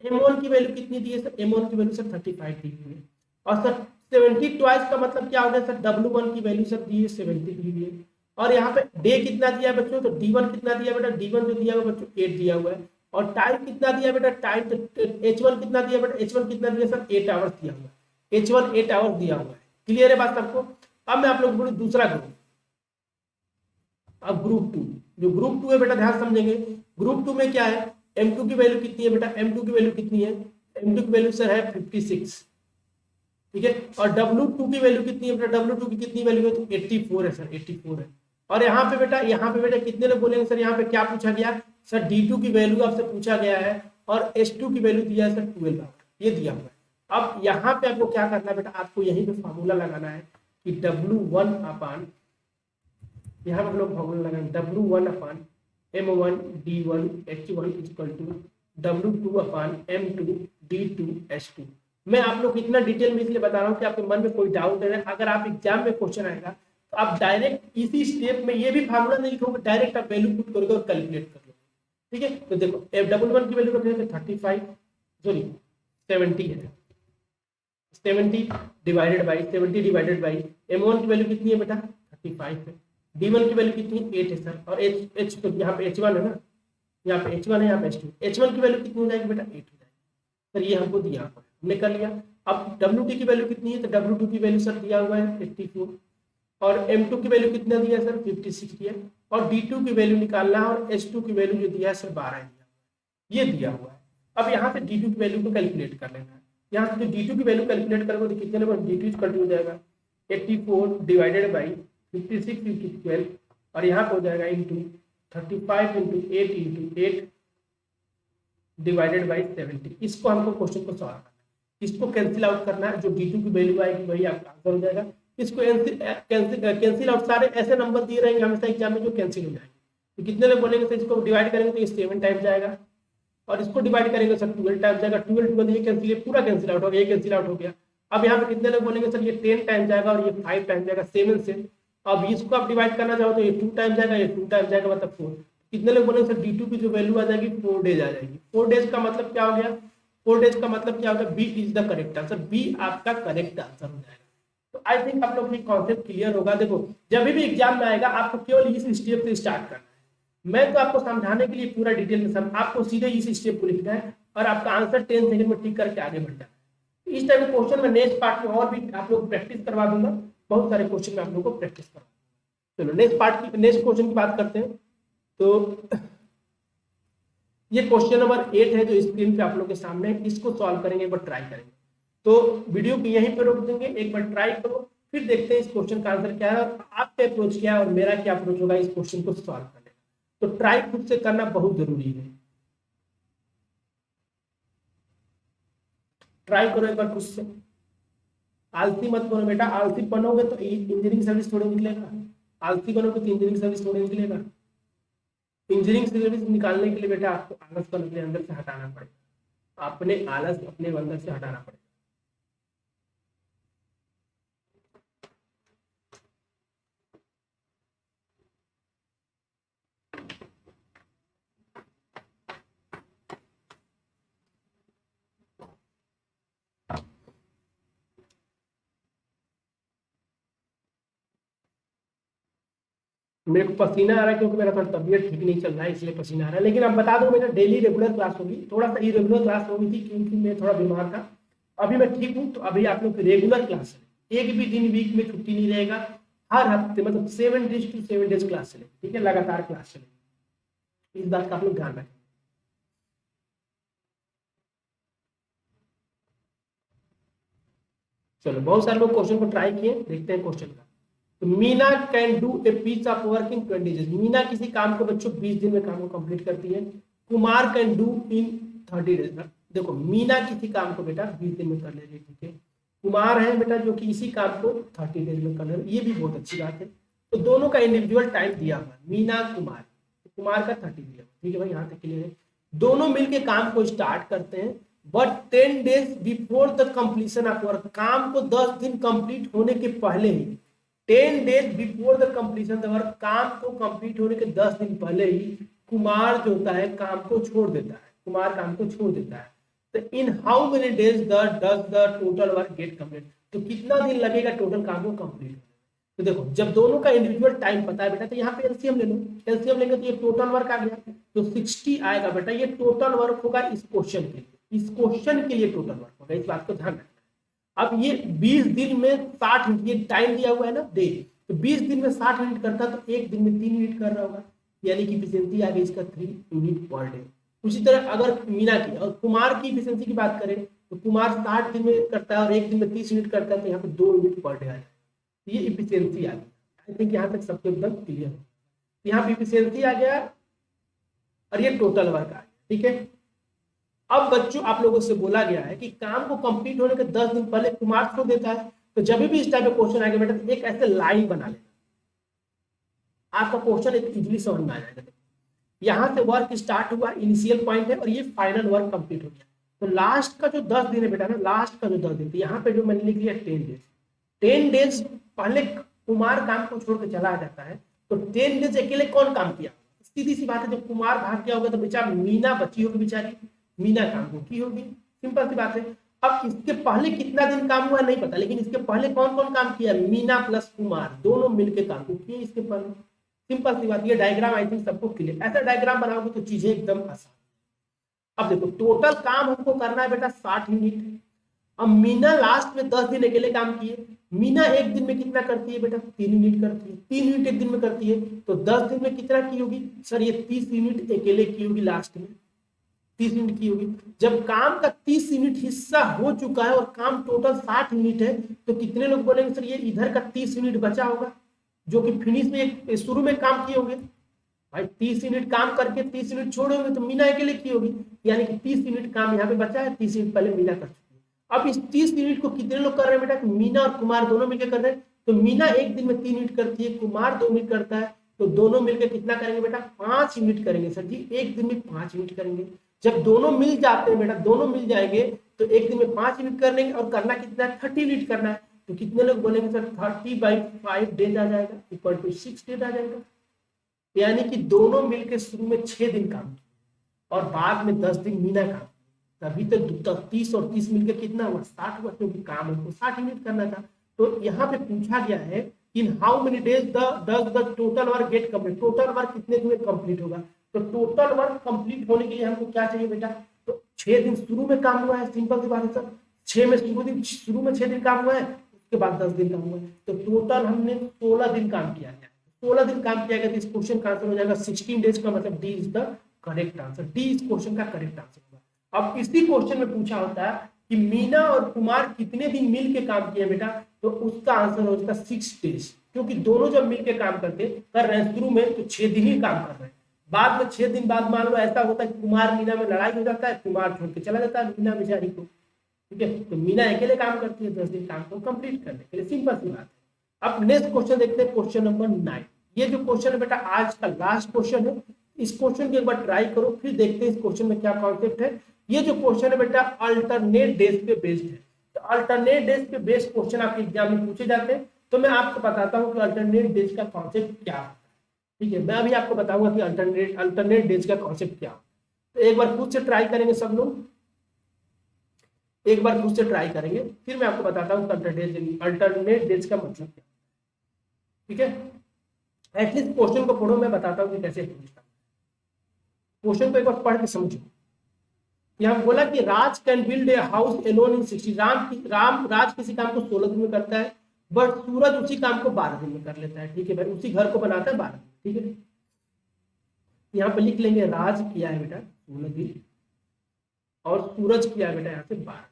M1 की वैल्यू कितनी दी है सर, M1 की वैल्यू सर 35 दी हुई है। और सर 70 ट्वाइस का मतलब क्या हो गया सर, W1 की वैल्यू सर दी है 70 दी हुई है। और यहाँ पे डे कितना दिया है बच्चों, तो D1 कितना दिया बेटा, D1 जो दिया हुआ बच्चों 8 दिया हुआ है। और टाइम कितना दिया बेटा, टाइम H1 कितना दिया बेटा, H1 कितना दिया सर 8 आवर्स दिया हुआ है। H1 8 आवर्स दिया हुआ है। क्लियर है बात सबको। अब मैं आप लोग बोलूँ दूसरा ग्रुप। अब ग्रुप 2, जो ग्रुप 2 है बेटा ध्यान समझेंगे। ग्रुप 2 में क्या है, M2 की वैल्यू कितनी है बेटा, M2 की वैल्यू कितनी है, M2 की वैल्यू सर है 56। ठीक है, और W2 की वैल्यू कितनी है बेटा, W2 की कितनी वैल्यू है तो 84 है सर, 84 है। और यहाँ पे बेटा कितने लोग बोलेंगे सर यहाँ पे क्या पूछा गया सर, D2 की वैल्यू आपसे पूछा गया है और H2 की वैल्यू दिया है सर 12 आवर, ये दिया हुआ है। अब यहाँ पे आपको क्या करना है बेटा, आपको यहीं पे फॉर्मूला लगाना है कि W1 अपान, यहाँ पे हम लोग फॉर्मूला लगाएंगे W1 upon M1 D1 H1 equal to W2 upon M2 D2 H2। मैं आप लोग इतना डिटेल में इसलिए बता रहा हूँ कि आपके मन में कोई डाउट है, अगर आप एग्जाम में क्वेश्चन आएगा तो आप डायरेक्ट इसी स्टेप में ये भी फार्मूला नहीं लिखोगे, डायरेक्ट आप वैल्यू पुट करोगे और कैलकुलेट कर लोगे। ठीक है, तो देखो W1 की वैल्यू रखेंगे 35 सॉरी 70 है, 70 डिवाइडेड बाई M1 की वैल्यू कितनी है बेटा 35 है, D1 की वैल्यू कितनी है 8 है सर, और H तो यहाँ पे H1 है ना, यहाँ पे H1 है, यहाँ पे H1 की वैल्यू कितनी हो जाएगी बेटा 8 हो जाएगी सर। ये हमको दिया हुआ है, हमने कर लिया। अब W2 की वैल्यू कितनी है, तो W2 की वैल्यू सर दिया हुआ है 84, और M2 की वैल्यू कितना दिया है सर 56 दिया, और D2 की वैल्यू निकालना है, और H2 की वैल्यू जो दिया है सर 12 दिया, ये दिया हुआ है। अब यहाँ से D2 की वैल्यू को कैलकुलेट कर लेना है। यहाँ से D2 की वैल्यू कैलकुलेट करोगे तो कितने नंबर D2 इक्वल हो जाएगा 84 डिवाइडेड बाई 56 × 12, और यहाँ पे हो जाएगा इंटू 35 इंटू 8 डिवाइडेड बाई 70। इसको हमको क्वेश्चन को सॉल्व करना है, इसको कैंसिल आउट करना है, जो D2 की वैल्यू आएगी वही आपका आंसर हो जाएगा। इसको कैंसिल आउट, सारे ऐसे नंबर दिए रहेंगे हमेशा एग्जाम में जो कैंसिल हो जाएंगे। तो कितने लोग बोलेंगे तो इसको डिवाइड करेंगे तो ये 7 टाइम जाएगा, और इसको डिवाइड करेंगे सर 12 टाइम जाएगा। 12 ये कैंसिल, ये पूरा कैंसिल आउट हो गया, ये कैंसिल आउट हो गया। अब यहाँ पे कितने लोग बोलेंगे सर ये 10 टाइम जाएगा और ये 5 टाइम जाएगा 7 से। अब इसको आप डिवाइड करना चाहो तो ये 2 टाइम जाएगा, ये 2 टाइम जाएगा, मतलब 4। कितने लोग बोलेंगे सर D2 की जो वैल्यू आ जाएगी 4 डेज आ जाएगी। 4 डेज का मतलब क्या हो गया, 4 डेज का मतलब क्या होगा, B is the correct answer, B आपका करेक्ट आंसर हो जाएगा। तो आई थिंक आप लोग की कॉन्सेप्ट क्लियर होगा। देखो जब भी एग्जाम में आएगा आपको केवल इस स्टेप से स्टार्ट करना है। मैं तो आपको समझाने के लिए पूरा डिटेल में आपको सीधे इस स्टेप को लिखना है और आपका आंसर 10 सेकंड में टिक करके आगे बढ़ना है। इस टाइप के क्वेश्चन में नेक्स्ट पार्ट में और भी आप लोग प्रैक्टिस करवा दूंगा, बहुत सारे क्वेश्चन में आप लोगों को प्रैक्टिस करवा। चलो नेक्स्ट क्वेश्चन की बात करते हैं। तो ये क्वेश्चन नंबर 8 है जो स्क्रीन पे आप लोगों के सामने है, इसको सॉल्व करेंगे, एक बार ट्राई करेंगे। तो वीडियो को यहीं पे रोक देंगे, एक बार ट्राई करो, फिर देखते हैं इस क्वेश्चन का आंसर क्या है, आपका अप्रोच क्या है और मेरा क्या अप्रोच होगा इस क्वेश्चन को सॉल्व करने का। तो ट्राई खुद से करना बहुत जरूरी है, ट्राई करो एक बार खुद से, आलसी मत बनो बेटा। आलसी बनोगे तो इंजीनियरिंग सर्विस थोड़ी निकलेगा, आलसी बनोगे तो इंजीनियरिंग सर्विस थोड़ी निकलेगा। इंजीनियरिंग सर्विस निकालने के लिए बेटा आपको आलस को अपने अंदर से हटाना पड़ेगा, अपने आलस अपने अंदर से हटाना पड़ेगा। मेरे को पसीना आ रहा है क्योंकि मेरा थोड़ा तबियत ठीक नहीं चल रहा है, इसलिए पसीना आ रहा है। लेकिन अब बता दूं मेरा डेली रेगुलर क्लास होगी, थोड़ा सा इरेगुलर क्लास हो गई थी क्योंकि मैं थोड़ा बीमार था। अभी मैं ठीक हूँ, तो अभी आप लोग की रेगुलर क्लास है, एक भी दिन वीक में छुट्टी नहीं रहेगा, हर हफ्ते मतलब 7 डेज टू 7 डेज क्लास चलेगी, ठीक है, लगातार क्लास चलेगी। इस बात का आप लोग ध्यान रखें। चलो बहुत सारे लोग क्वेश्चन को ट्राई किए, देखते हैं क्वेश्चन का। तो Meena can do a piece of work in 20 days. Meena किसी काम को बच्चों 20 दिन में काम को कंप्लीट करती है। Kumar can do in 30 days. देखो मीना किसी काम को बेटा 20 दिन में कर ले रही है, ठीक है। कुमार है बेटा जो कि इसी काम को 30 डेज में कर ले रहे, ये भी बहुत अच्छी बात है। तो दोनों का इंडिविजुअल टाइम दिया हुआ, मीना कुमार, तो कुमार का 30 दिया हुआ, ठीक है भाई, यहाँ तक क्लियर है। दोनों मिलकर काम को स्टार्ट करते हैं, but 10 days before the completion of work, काम को 10 दिन कंप्लीट होने के पहले ही, 10 days before the completion the work, काम को कंप्लीट होने के 10 दिन पहले ही कुमार जो होता है काम को छोड़ देता है, कुमार काम को छोड़ देता है। तो in how many days does the total work get complete, तो कितना दिन लगेगा टोटल काम को कंप्लीट होने में। तो देखो जब दोनों का इंडिविजुअल टाइम पता है बेटा, तो यहाँ पे एलसीएम ले लो, एलसीएम लेंगे तो ये टोटल वर्क आ गया, तो 60 आएगा बेटा, ये टोटल वर्क होगा इस क्वेश्चन के लिए, इस क्वेश्चन के लिए टोटल वर्क होगा, इस बात को ध्यान रखना। अब ये 20 दिन में 60 मिनट, ये टाइम दिया हुआ है ना डे, तो 20 दिन में 60 मिनट करता तो एक दिन में 3 मिनट कर रहा होगा, यानी कि इफिशिएंसी आ गई इसका 3 यूनिट पर डे। उसी तरह अगर मीना की और कुमार की इफिशिएंसी की बात करें तो कुमार 60 दिन में करता है और एक दिन में 30 मिनट करता है, तो यहाँ पे 2 यूनिट पर डे आ जाए, ये इफिशिएंसी आ गई। आई थिंक यहाँ तक सबको एकदम क्लियर हो, यहाँ पे इफिशिएंसी आ गया और ये टोटल वर्क आ गया, ठीक है। अब बच्चों आप लोगों से बोला गया है कि काम को कंप्लीट होने के 10 दिन पहले कुमार छोड़ देता है, तो जब भी इस टाइप का क्वेश्चन आएगा बेटा तो एक ऐसे लाइन बना लेना, आपका क्वेश्चन एक इजीली समझ में आ जाएगा। यहाँ से वर्क स्टार्ट हुआ, इनिशियल पॉइंट है, और ये फाइनल वर्क कंप्लीट हो गया, तो लास्ट का जो 10 दिन है बेटा ना, लास्ट का जो 10 दिन, तो यहाँ पे जो मैंने लिख लिया 10 डेज, 10 डेज पहले कुमार काम को छोड़ के चला जाता है, तो 10 डेज अकेले कौन काम किया, सीधी सी बात है, जब कुमार भाग गया होगा तो बेचारा मीना बची होगी, बेचारी मीना काम को की होगी, सिंपल सी बात है। अब इसके पहले कितना दिन काम हुआ नहीं पता, लेकिन इसके पहले कौन कौन काम किया, मीना प्लस कुमार दोनों मिलकर काम को किए इसके पहले, सिंपल सी बात। ये डायग्राम आई थिंक सबको क्लियर, ऐसा डायग्राम बनाओगे तो चीजें एकदम आसान। अब देखो टोटल काम हमको करना है बेटा 60 यूनिट। अब मीना लास्ट में 10 दिन अकेले काम किए, मीना एक दिन में कितना करती है बेटा, 3 यूनिट करती है, 3 यूनिट एक दिन में करती है, तो 10 दिन में कितना की होगी सर, ये 30 यूनिट अकेले की होगी, लास्ट में 30 यूनिट की होगी। जब काम का 30 यूनिट हिस्सा हो चुका है और काम टोटल 60 यूनिट है, तो कितने लोग बोलेंगे सर ये इधर का 30 यूनिट बचा होगा, जो कि फिनिश में शुरू में काम किए होंगे, भाई 30 यूनिट काम करके 30 यूनिट छोड़ोगे तो मीना अकेले की होगी, यानी कि 30 यूनिट काम यहाँ पे बचा है, 30 यूनिट पहले मीना कर चुकी है। अब इस 30 यूनिट को कितने लोग कर रहे हैं बेटा, मीना और कुमार दोनों मिलकर कर रहे हैं। तो मीना एक दिन में 3 यूनिट करती है, कुमार 2 यूनिट करता है, तो दोनों मिलकर कितना करेंगे बेटा, 5 यूनिट करेंगे। सर जी एक दिन में 5 यूनिट करेंगे। जब दोनों मिल जाते हैं बेटा, दोनों मिल जाएंगे तो एक दिन में 5 यूनिट करने और करना कितना है, 30 यूनिट करना है। तो कितने लोग बोलेंगे सर 30/5 डेज आ जाएगा, इक्वल टू 6 डेज आ जाएगा। यानी कि दोनों मिलकर शुरू में 6 दिन काम किया और बाद में 10 दिन मीना काम, तभी तो 30 और 30 मिलकर कितना हुआ, 60 हुआ, क्योंकि काम हमको 60 यूनिट करना था। तो यहाँ पे पूछा गया है in how many days does the total work get complete, total work कितने दिन में कंप्लीट होगा। तो टोटल वर्क कंप्लीट होने के लिए हमको क्या चाहिए बेटा, तो 6 दिन शुरू में काम हुआ है, सिंपल सी बात है सर। 6 में शुरू में 6 दिन काम हुआ है, उसके बाद 10 दिन काम हुआ है, तो टोटल हमने 16 दिन काम किया है। 16 दिन काम किया गया तो इस क्वेश्चन का आंसर हो जाएगा 16 डेज का, मतलब D is the correct answer. D इस क्वेश्चन का करेक्ट आंसर होगा। अब इसी क्वेश्चन में पूछा होता है कि मीना और कुमार कितने दिन मिल के काम किए बेटा, तो उसका आंसर हो जाता 6 डेज, क्योंकि दोनों जब मिलकर काम कर रहे हैं शुरू में तो 6 दिन ही काम कर रहे हैं। बाद में 6 दिन बाद मान लो ऐसा होता है कि कुमार मीना में लड़ाई हो जाता है, कुमार छोड़ के चला जाता है मीना बेचारी को, ठीक है, तो मीना अकेले काम करती है 10 दिन काम को कंप्लीट करने के लिए, सिंपल सी बात है। अब नेक्स्ट क्वेश्चन देखते हैं, क्वेश्चन नंबर 9। ये जो क्वेश्चन है बेटा आज का लास्ट क्वेश्चन है। इस क्वेश्चन को एक बार ट्राई करो, फिर देखते हैं इस क्वेश्चन में क्या कॉन्सेप्ट है। ये जो क्वेश्चन है बेटा अल्टरनेट डेज पे बेस्ड है। तो अल्टरनेट डेज पे बेस्ड क्वेश्चन आपके एग्जाम में पूछे जाते हैं, तो मैं आपको बताता हूँ कि अल्टरनेट डेज का कॉन्सेप्ट क्या होता है। ठीक है, मैं अभी आपको बताऊंगा कि अल्टरनेट डेज का कॉन्सेप्ट क्या होता है। तो एक बार खुद से ट्राई करेंगे सब लोग, एक बार खुद से ट्राई करेंगे, फिर मैं आपको बताता हूँ अल्टरनेट डेज का मतलब क्या। ठीक है, एटलीस्ट क्वेश्चन को पढ़ो, मैं बताता हूँ कि कैसे पूछता। क्वेश्चन को एक बार पढ़ के समझो। यहाँ बोला कि Raj can build a house alone in 60। Raj किसी काम को 16 दिन में करता है, बट सूरज उसी काम को 12 दिन में कर लेता है। ठीक है भाई, उसी घर को बनाता है 12 दिन। ठीक है, यहाँ पे लिख लेंगे राज किया है बेटा 16 दिन और सूरज किया है बेटा यहाँ से 12।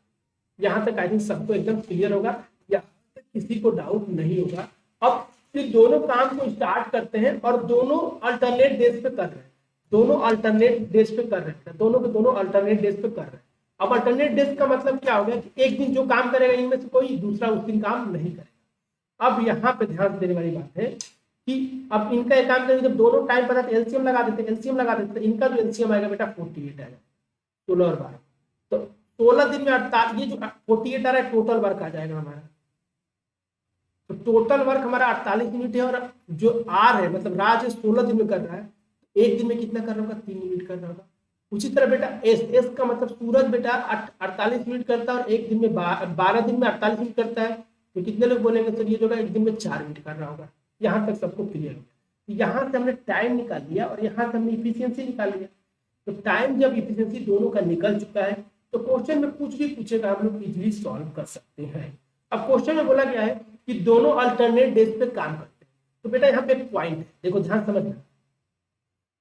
यहाँ तक आई थिंक सबको एकदम क्लियर होगा, यहाँ तक किसी को डाउट नहीं होगा। अब फिर दोनों काम को स्टार्ट करते हैं और दोनों अल्टरनेट डेज पे कर रहे हैं, दोनों अल्टरनेट डेज पे कर रहे हैं, दोनों के दोनों अल्टरनेट डेज पे कर रहे हैं। अब अल्टरनेट डेज का मतलब क्या हो गया कि एक दिन जो काम करेगा इनमें से कोई, दूसरा उस दिन काम नहीं करेगा। अब यहाँ पे ध्यान देने वाली बात है कि अब इनका एक काम करेंगे, जब दोनों टाइम पता है एलसीएम लगा देते, इनका जो एलसीएम आएगा बेटा 48 आएगा, 16 और 12। तो 16 दिन में 48, ये जो 48 आ रहा है टोटल वर्क आ जाएगा हमारा। तो टोटल वर्क हमारा 48 यूनिट है, और जो आर है मतलब राज 16 दिन में कर रहा है, एक दिन में कितना कर रहा होगा, 3 यूनिट कर रहा होगा। उसी तरह बेटा एस का मतलब सूरज बेटा 48 यूनिट करता है और एक दिन में 12 दिन में 48 यूनिट करता है। तो कितने लोग बोलेंगे सर ये जो एक दिन में 4 यूनिट कर रहा होगा। यहाँ तक सबको क्लियर हो गया। यहाँ से हमने टाइम निकाल लिया और यहाँ से हमने इफिशियंसी निकाल लिया। तो टाइम जब इफिशियंसी दोनों का निकल चुका है तो क्वेश्चन में कुछ भी पूछेगा हम लोग इजीली सॉल्व कर सकते हैं। अब क्वेश्चन में बोला गया है कि दोनों अल्टरनेट डेज पे काम करते हैं। तो बेटा यहाँ पे एक पॉइंट है, देखो ध्यान समझना,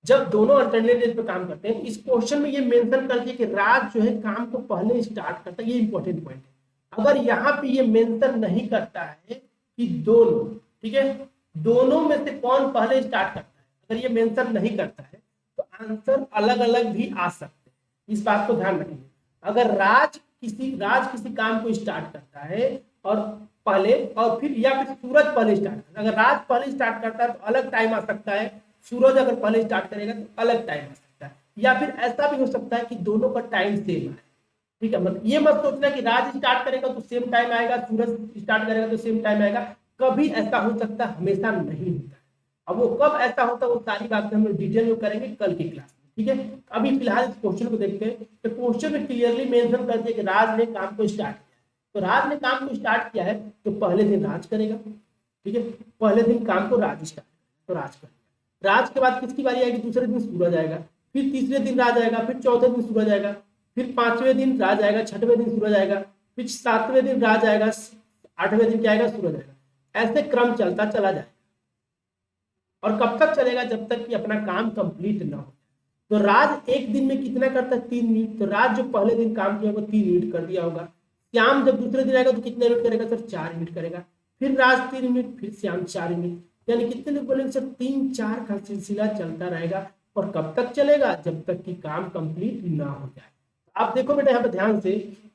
जब दोनों अल्टरनेट डेज पे काम करते हैं इस क्वेश्चन में ये मेंशन कर दिया कि राज जो है काम को पहले स्टार्ट करता है। ये इंपॉर्टेंट पॉइंट है। अगर यहाँ पे ये मेंशन नहीं करता है कि दोनों, ठीक है, दोनों में से कौन पहले स्टार्ट करता है, अगर ये मेंशन नहीं करता है तो आंसर अलग अलग भी आ सकते हैं। इस बात को ध्यान रखिए। अगर राज किसी काम को स्टार्ट करता है और पहले, और फिर या फिर सूरज पहले स्टार्ट करता है। अगर राज पहले स्टार्ट करता है तो अलग टाइम आ सकता है, सूरज अगर पहले स्टार्ट करेगा तो अलग टाइम आ सकता है, या फिर ऐसा भी हो सकता है कि दोनों का टाइम सेम है। ठीक है, मतलब ये मत सोचना कि राज स्टार्ट करेगा तो सेम टाइम आएगा, सूरज स्टार्ट करेगा तो सेम टाइम आएगा। कभी ऐसा हो सकता है, हमेशा नहीं होता है। अब वो कब ऐसा होता है वो सारी बातें हम लोग डिटेल में करेंगे कल की क्लास में। ठीक है, अभी फिलहाल इस क्वेश्चन को देखते हैं। तो क्वेश्चन में क्लियरली मेंशन कर दिया कि राज ने काम को स्टार्ट किया। तो राज ने काम को स्टार्ट किया है तो पहले दिन राज करेगा। ठीक है, पहले दिन काम को राज स्टार्ट तो राज करेगा। राज के बाद किसकी बारी आएगी, दूसरे दिन सूरज आएगा, फिर तीसरे दिन राज आएगा, फिर चौथे दिन सूरज आएगा, फिर 5वें दिन राज आएगा, 6वें दिन सूरज आएगा, फिर 7वें दिन राज आएगा, 8वें दिन क्या आएगा, सूरज आएगा। ऐसे क्रम चलता चला जाएगा। और कब तक चलेगा, जब तक कि अपना काम कंप्लीट ना हो। तो राज एक दिन में कितना करता है, 3 यूनिट। तो राज जो पहले दिन काम किया होगा 3 यूनिट कर दिया होगा। श्याम जब दूसरे दिन आएगा तो कितने यूनिट करेगा सर, 4 यूनिट करेगा। फिर राज 3 यूनिट, फिर श्याम 4 यूनिट। यानी कितने लोग बोलेंगे सर 3-4 का सिलसिला चलता रहेगा। और कब तक चलेगा? जब तक कि काम कंप्लीट ना हो जाए। आप देखो बेटा यहाँ पे ध्यान से,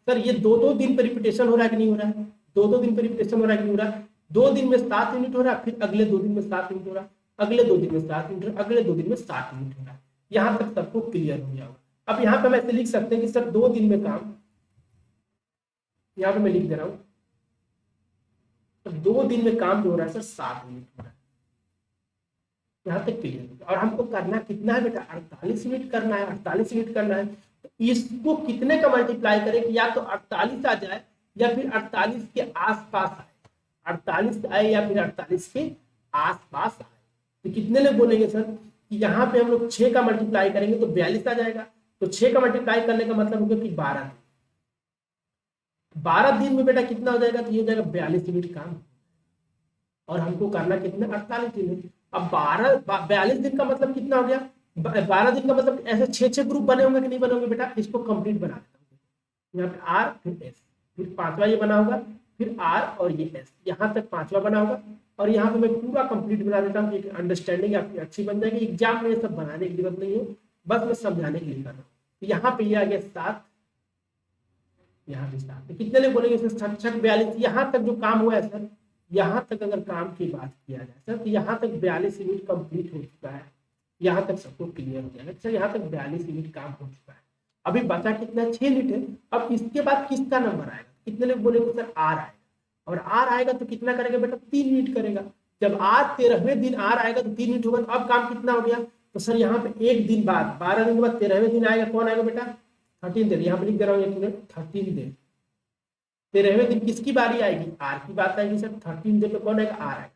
सर ये 2-2 दिन पर रिपीटेशन हो रहा है कि नहीं हो रहा है? 2-2 दिन पर रिपीटेशन हो रहा है कि नहीं हो रहा है? 2 दिन में 7 यूनिट हो रहा है, फिर अगले 2 दिन में 7 यूनिट हो रहा है, अगले 2 दिन में 7 यूनिट हो रहा है, अगले 2 दिन में 7 यूनिट हो रहा है। यहाँ तक सबको क्लियर हो गया होगा। अब यहाँ पे हम ऐसे लिख सकते हैं कि सर 2 दिन में काम, यहाँ पे मैं लिख दे रहा हूँ, 2 दिन में काम जो हो रहा है सर 7 यूनिट हो रहा है। यहाँ तक क्लियर। और हमको करना कितना है बेटा? 48 यूनिट करना है। 48 यूनिट करना है तो इसको कितने का मल्टीप्लाई करें कि या तो 48 आ जाए या फिर 48 के आसपास आए। 48 आए या फिर 48 के आसपास आए। तो कितने लोग बोलेंगे सर कि यहाँ पे हम लोग 6 का मल्टीप्लाई करेंगे तो 42 आ जाएगा। तो 6 का मल्टीप्लाई करने का मतलब होगा कि 12 दिन। 12 दिन में बेटा कितना हो जाएगा? तो ये हो जाएगा 42 यूनिट काम। और हमको करना कितना? 48 यूनिट। अब 42 दिन का मतलब कितना हो गया? 12 दिन का मतलब ऐसे 6-6 ग्रुप बने होंगे कि नहीं बने होंगे बेटा? इसको कंप्लीट बना देता हूँ। यहाँ पे आर फिर एस, फिर 5वां ये बना होगा, फिर आर और ये एस, यहाँ तक 5वां बना होगा। और यहाँ पे मैं पूरा कंप्लीट बना देता हूँ कि अंडरस्टैंडिंग आपकी अच्छी बन जाएगी। एग्जाम में ये सब बनाने की जरूरत नहीं है, बस मैं समझाने के लिए कर रहा हूँ। तो यहाँ पे ये आ गया 7, यहाँ पे 7। तो कितने लोग बोलेंगे सर 42? यहाँ तक जो काम हुआ है सर, यहाँ तक अगर काम की बात किया जाए सर तो यहाँ तक 42 यूनिट कंप्लीट हो चुका है। यहाँ तक सबको क्लियर हो जाएगा सर, यहाँ तक 42 यूनिट काम हो चुका है। अभी बचा कितना? 6 यूनिट है। अब इसके बाद किसका नंबर आएगा? कितने लोग बोलेंगे सर आर आएगा। और आर आएगा तो कितना करेगा बेटा? 3 यूनिट करेगा। जब आर 13वें दिन आर आएगा तो 3 यूनिट होगा। तो अब काम कितना हो गया? तो सर यहाँ पे 1 दिन बाद, 12 दिन के बाद 13वें दिन आएगा। कौन आएगा बेटा? 13 दिन। यहाँ पे लिख दे रहा हूँ 13 दिन। 13वें दिन किसकी बारी आएगी? आर की बात आएगी सर। 13 दिन पे कौन आएगा? आर आएगा।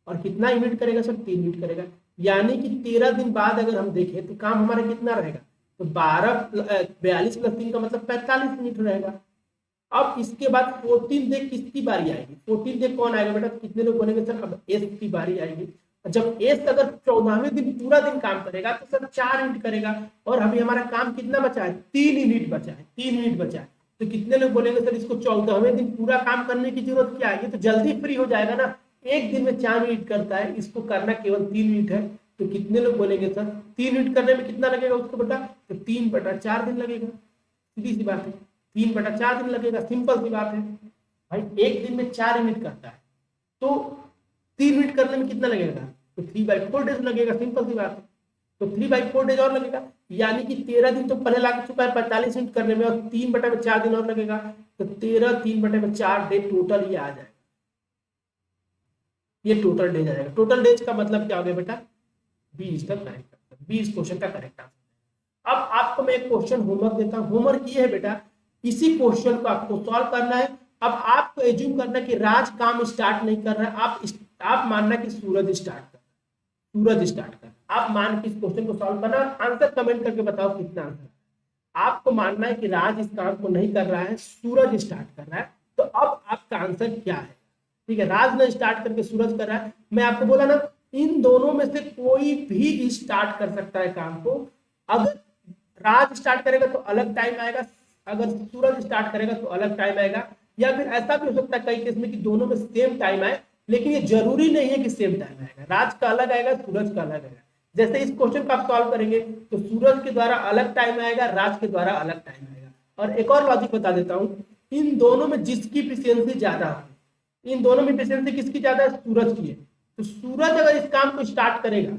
और कितना यूनिट करेगा सर? 3 यूनिट करेगा। यानी कि 13 दिन बाद अगर हम देखें तो काम हमारा कितना रहेगा? तो 42 प्लस 3 का मतलब 45 यूनिट रहेगा। अब इसके बाद 14 डे किसकी बारी आएगी? 14 डे कौन आएगा बेटा? तो कितने लोग बोलेंगे सर अब एस की बारी आएगी। जब एस अगर 14वें दिन पूरा दिन काम करेगा तो सर 4 यूनिट करेगा। और अभी हमारा काम कितना बचा है? 3 यूनिट बचा है। 3 यूनिट बचा है। तो कितने लोग बोलेंगे सर इसको 14वें दिन पूरा काम करने की जरूरत क्या है? ये तो जल्दी फ्री हो जाएगा ना। एक दिन में 4 यूनिट करता है, इसको करना केवल 3 यूनिट है। तो कितने लोग बोलेंगे सर 3 यूनिट करने में कितना लगेगा उसको बेटा? तो 3/4 दिन लगेगा। सीधी सी बात है, 3/4 दिन लगेगा। सिंपल सी बात है भाई, एक दिन में 4 यूनिट करता है तो 3 यूनिट करने में कितना लगेगा? तो 3/4 डेज लगेगा। सिंपल सी बात है। तो 3/4 डेज और लगेगा। यानी कि 13 दिन तो पहले लग चुका है 45 यूनिट करने में, और 3/4 दिन और लगेगा। तो 13 3/4 डे टोटल ये आ जाएगा। ये टोटल डेज आ जाएगा। टोटल डेज का मतलब क्या हो गया बेटा? 20 का करेक्ट आंसर। 20 क्वेश्चन का करेक्ट आंसर। अब आपको मैं एक क्वेश्चन होमवर्क देता हूं। होमवर्क ये है बेटा, इसी क्वेश्चन को आपको सॉल्व करना है। अब आपको एज्यूम करना है कि राज काम स्टार्ट नहीं कर रहा है, आप मानना कि सूरज स्टार्ट कर रहा है। सूरज स्टार्ट कर, आप मान के इस क्वेश्चन को सॉल्व करना और आंसर कमेंट करके बताओ कितना आंसर। आपको मानना है कि राज इस काम को नहीं कर रहा है, सूरज स्टार्ट कर रहा है। तो अब आपका आंसर क्या है? ठीक है, राज ने स्टार्ट करके सूरज कर रहा है। मैं आपको बोला ना, इन दोनों में से कोई भी स्टार्ट कर सकता है काम को। अगर राज स्टार्ट करेगा तो अलग टाइम आएगा, अगर सूरज स्टार्ट करेगा तो अलग टाइम आएगा। या फिर ऐसा भी हो सकता है कई केस में कि दोनों में सेम टाइम आए, लेकिन ये जरूरी नहीं है कि सेम टाइम आएगा। राज का अलग आएगा, सूरज का अलग आएगा। जैसे इस क्वेश्चन को आप सॉल्व करेंगे तो सूरज के द्वारा अलग टाइम आएगा, राज के द्वारा अलग टाइम आएगा। और एक और लॉजिक बता देता हूं, इन दोनों में जिसकी एफिशिएंसी ज्यादा होगी, इन दोनों में एफिशिएंसी किसकी ज्यादा है? सूरज की है। तो सूरज अगर इस काम को स्टार्ट करेगा,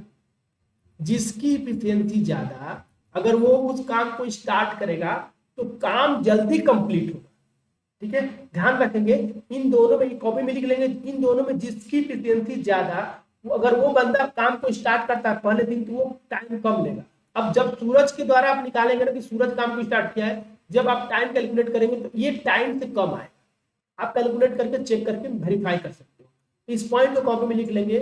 जिसकी एफिशिएंसी ज्यादा, अगर वो उस काम को स्टार्ट करेगा तो काम जल्दी कंप्लीट होगा। ठीक है, ध्यान रखेंगे। इन दोनों में कॉपी में लिख लेंगे, इन दोनों में जिसकी एफिशिएंसी ज्यादा, अगर वो बंदा काम को स्टार्ट करता है पहले दिन तो वो टाइम कम लेगा। अब जब सूरज के द्वारा आप निकालेंगे ना कि सूरज काम को स्टार्ट किया है, जब आप टाइम कैलकुलेट करेंगे तो ये टाइम से कम आएगा। आप कैलकुलेट करके चेक करके वेरीफाई कर सकते हो। इस पॉइंट को कॉपी में लिख लेंगे,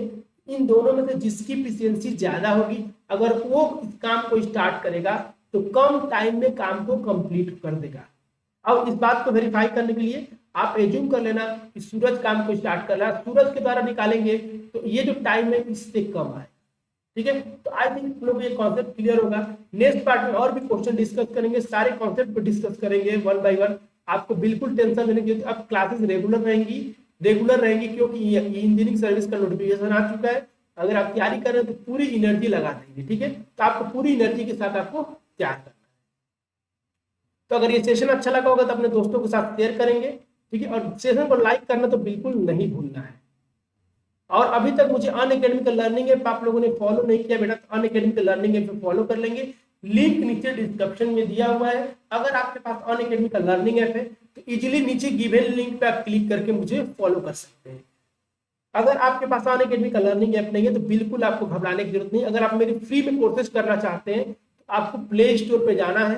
इन दोनों में से जिसकी एफिशिएंसी ज्यादा होगी, अगर वो इस काम को स्टार्ट करेगा तो कम टाइम में काम को कंप्लीट कर देगा। अब इस बात को वेरीफाई करने के लिए आप एज्यूम कर लेना कि सूरज काम को स्टार्ट कर रहा है, सूरज के द्वारा निकालेंगे तो ये जो टाइम है इससे कम आए। ठीक है, तो आई थिंक लोग ये कॉन्सेप्ट क्लियर होगा। नेक्स्ट पार्ट में और भी क्वेश्चन डिस्कस करेंगे, सारे कॉन्सेप्ट को डिस्कस करेंगे वन बाय वन। आपको बिल्कुल टेंशन लेने की, अब क्लासेस रेगुलर रहेंगी, रेगुलर रहेंगे, क्योंकि ये इंजीनियरिंग सर्विस का नोटिफिकेशन आ चुका है। अगर आप तैयारी कर रहे हैं तो पूरी एनर्जी लगा देंगे, ठीक है। तो आपको पूरी एनर्जी के साथ आपको तैयार करना है। तो अगर ये सेशन अच्छा लगा होगा तो अपने दोस्तों के साथ शेयर करेंगे, ठीक है। और सेशन को लाइक करना तो बिल्कुल नहीं भूलना है। और अभी तक मुझे अनअकैडमी लर्निंग ऐप आप लोगों ने फॉलो नहीं किया बेटा, तो अनअकैडमी लर्निंग ऐप फॉलो कर लेंगे। लिंक नीचे डिस्क्रिप्शन में दिया हुआ है। अगर आपके पास अनअकैडमी लर्निंग ऐप है तो इजीली नीचे गिवन लिंक पे आप क्लिक करके मुझे फॉलो कर सकते हैं। अगर आपके पास अनअकैडमी लर्निंग ऐप नहीं है तो बिल्कुल आपको घबराने की जरूरत नहीं। अगर आप मेरी फ्री में कोर्सेज करना चाहते हैं तो आपको प्ले स्टोर पे जाना है,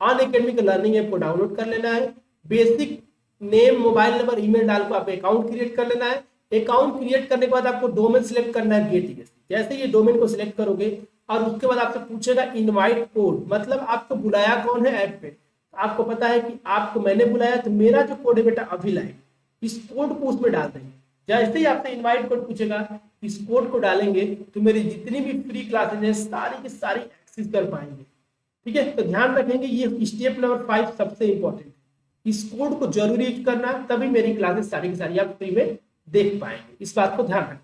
अनअकैडमी लर्निंग ऐप को डाउनलोड कर लेना है। Basic name, mobile number, email डाल को आप अकाउंट क्रिएट कर लेना है। अकाउंट क्रिएट करने के बाद आपको डोमेन सिलेक्ट करना है गेट। जैसे ये डोमेन को सिलेक्ट करोगे और उसके बाद आपसे पूछेगा इनवाइट कोड, मतलब आपको बुलाया कौन है ऐप पे। आपको पता है कि आपको मैंने बुलाया, तो मेरा जो कोड है बेटा अभिलाइव, इस कोड को उसमें डाल देंगे। जैसे ही आपसे इनवाइट कोड पूछेगा, इस कोड को डालेंगे तो मेरी जितनी भी फ्री क्लासेज है सारी की सारी एक्सेस कर पाएंगे, ठीक है। तो ध्यान रखेंगे, ये स्टेप नंबर 5 सबसे इंपॉर्टेंट है। इस कोड को जरूर यूज करना, तभी मेरी क्लासेस सारी की सारी आप फ्री में देख पाएंगे। इस बात को ध्यान रखना।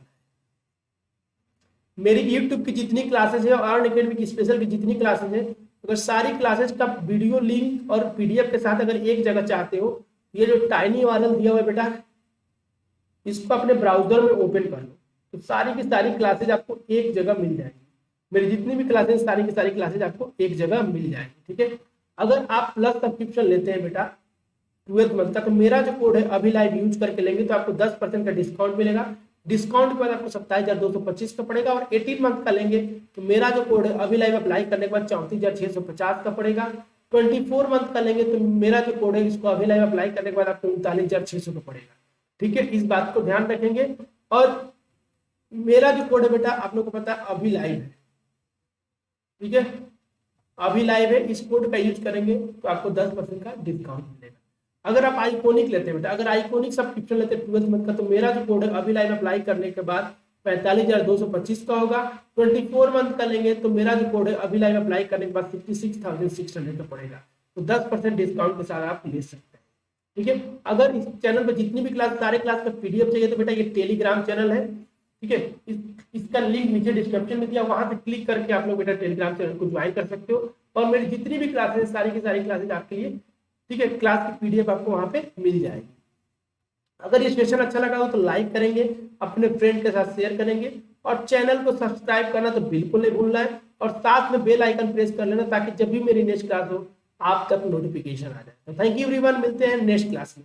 मेरी YouTube की जितनी क्लासेज है और अनअकैडमी की स्पेशल की जितनी क्लासेज है, अगर सारी क्लासेज का वीडियो लिंक और PDF के साथ अगर एक जगह चाहते हो, ये जो टाइनी वाला दिया हुआ है बेटा, इसको अपने ब्राउजर में ओपन कर लो, तो सारी की सारी क्लासेज आपको एक जगह मिल जाएगी। मेरी जितनी भी क्लासेज सारी की सारी क्लासेज आपको एक जगह मिल जाएगी, ठीक है। अगर आप प्लस सब्सक्रिप्शन लेते हैं बेटा 12th मंथ का, तो मेरा जो कोड है अभिलाइव यूज करके लेंगे तो आपको 10% का डिस्काउंट मिलेगा। डिस्काउंट के बाद आपको 27,225 का पड़ेगा। और 18 मंथ का लेंगे तो मेरा जो कोड है अभिलाइव अप्लाई करने के बाद 34,650 का पड़ेगा। 24 मंथ का लेंगे तो मेरा जो कोड है इसको अभिलाइव अप्लाई करने के बाद आपको 39,600 का पड़ेगा, ठीक है। इस बात को ध्यान रखेंगे। और मेरा जो कोड है बेटा आप लोग को पता है अभिलाइव है, ठीक है, अभिलाइव है। इस कोड का यूज करेंगे तो आपको 10% का डिस्काउंट मिलेगा। अगर आप आइकॉनिक लेते हैं बेटा, अगर आइकॉनिक सब्सक्रिप्शन लेते हैं 12th मंथ का, तो मेरा जो कोड है अभिलाइव अप्लाई करने के बाद 45,225 का होगा। 24 मंथ का लेंगे तो मेरा जो कोड है अभिलाइव अप्लाई करने के बाद 56,600 का पड़ेगा। तो 10% डिस्काउंट के साथ आप ले सकते हैं, ठीक है। अगर इस चैनल पर जितनी भी क्लास सारे क्लास का PDF चाहिए तो बेटा ये टेलीग्राम चैनल है, ठीक है। इसका लिंक नीचे डिस्क्रिप्शन में दिया, वहां से क्लिक करके आप लोग बेटा टेलीग्राम चैनल को ज्वाइन कर सकते हो। और मेरी जितनी भी क्लासेस सारी की सारी क्लासेज आपके लिए, ठीक है, क्लास की PDF आपको वहां पे मिल जाएगी। अगर ये सेशन अच्छा लगा हो तो लाइक करेंगे, अपने फ्रेंड के साथ शेयर करेंगे और चैनल को सब्सक्राइब करना तो बिल्कुल नहीं भूलना है। और साथ में बेल आइकन प्रेस कर लेना ताकि जब भी मेरी नेक्स्ट क्लास हो आप तक नोटिफिकेशन आ जाए। तो थैंक यू एवरीवन, मिलते हैं नेक्स्ट क्लास में।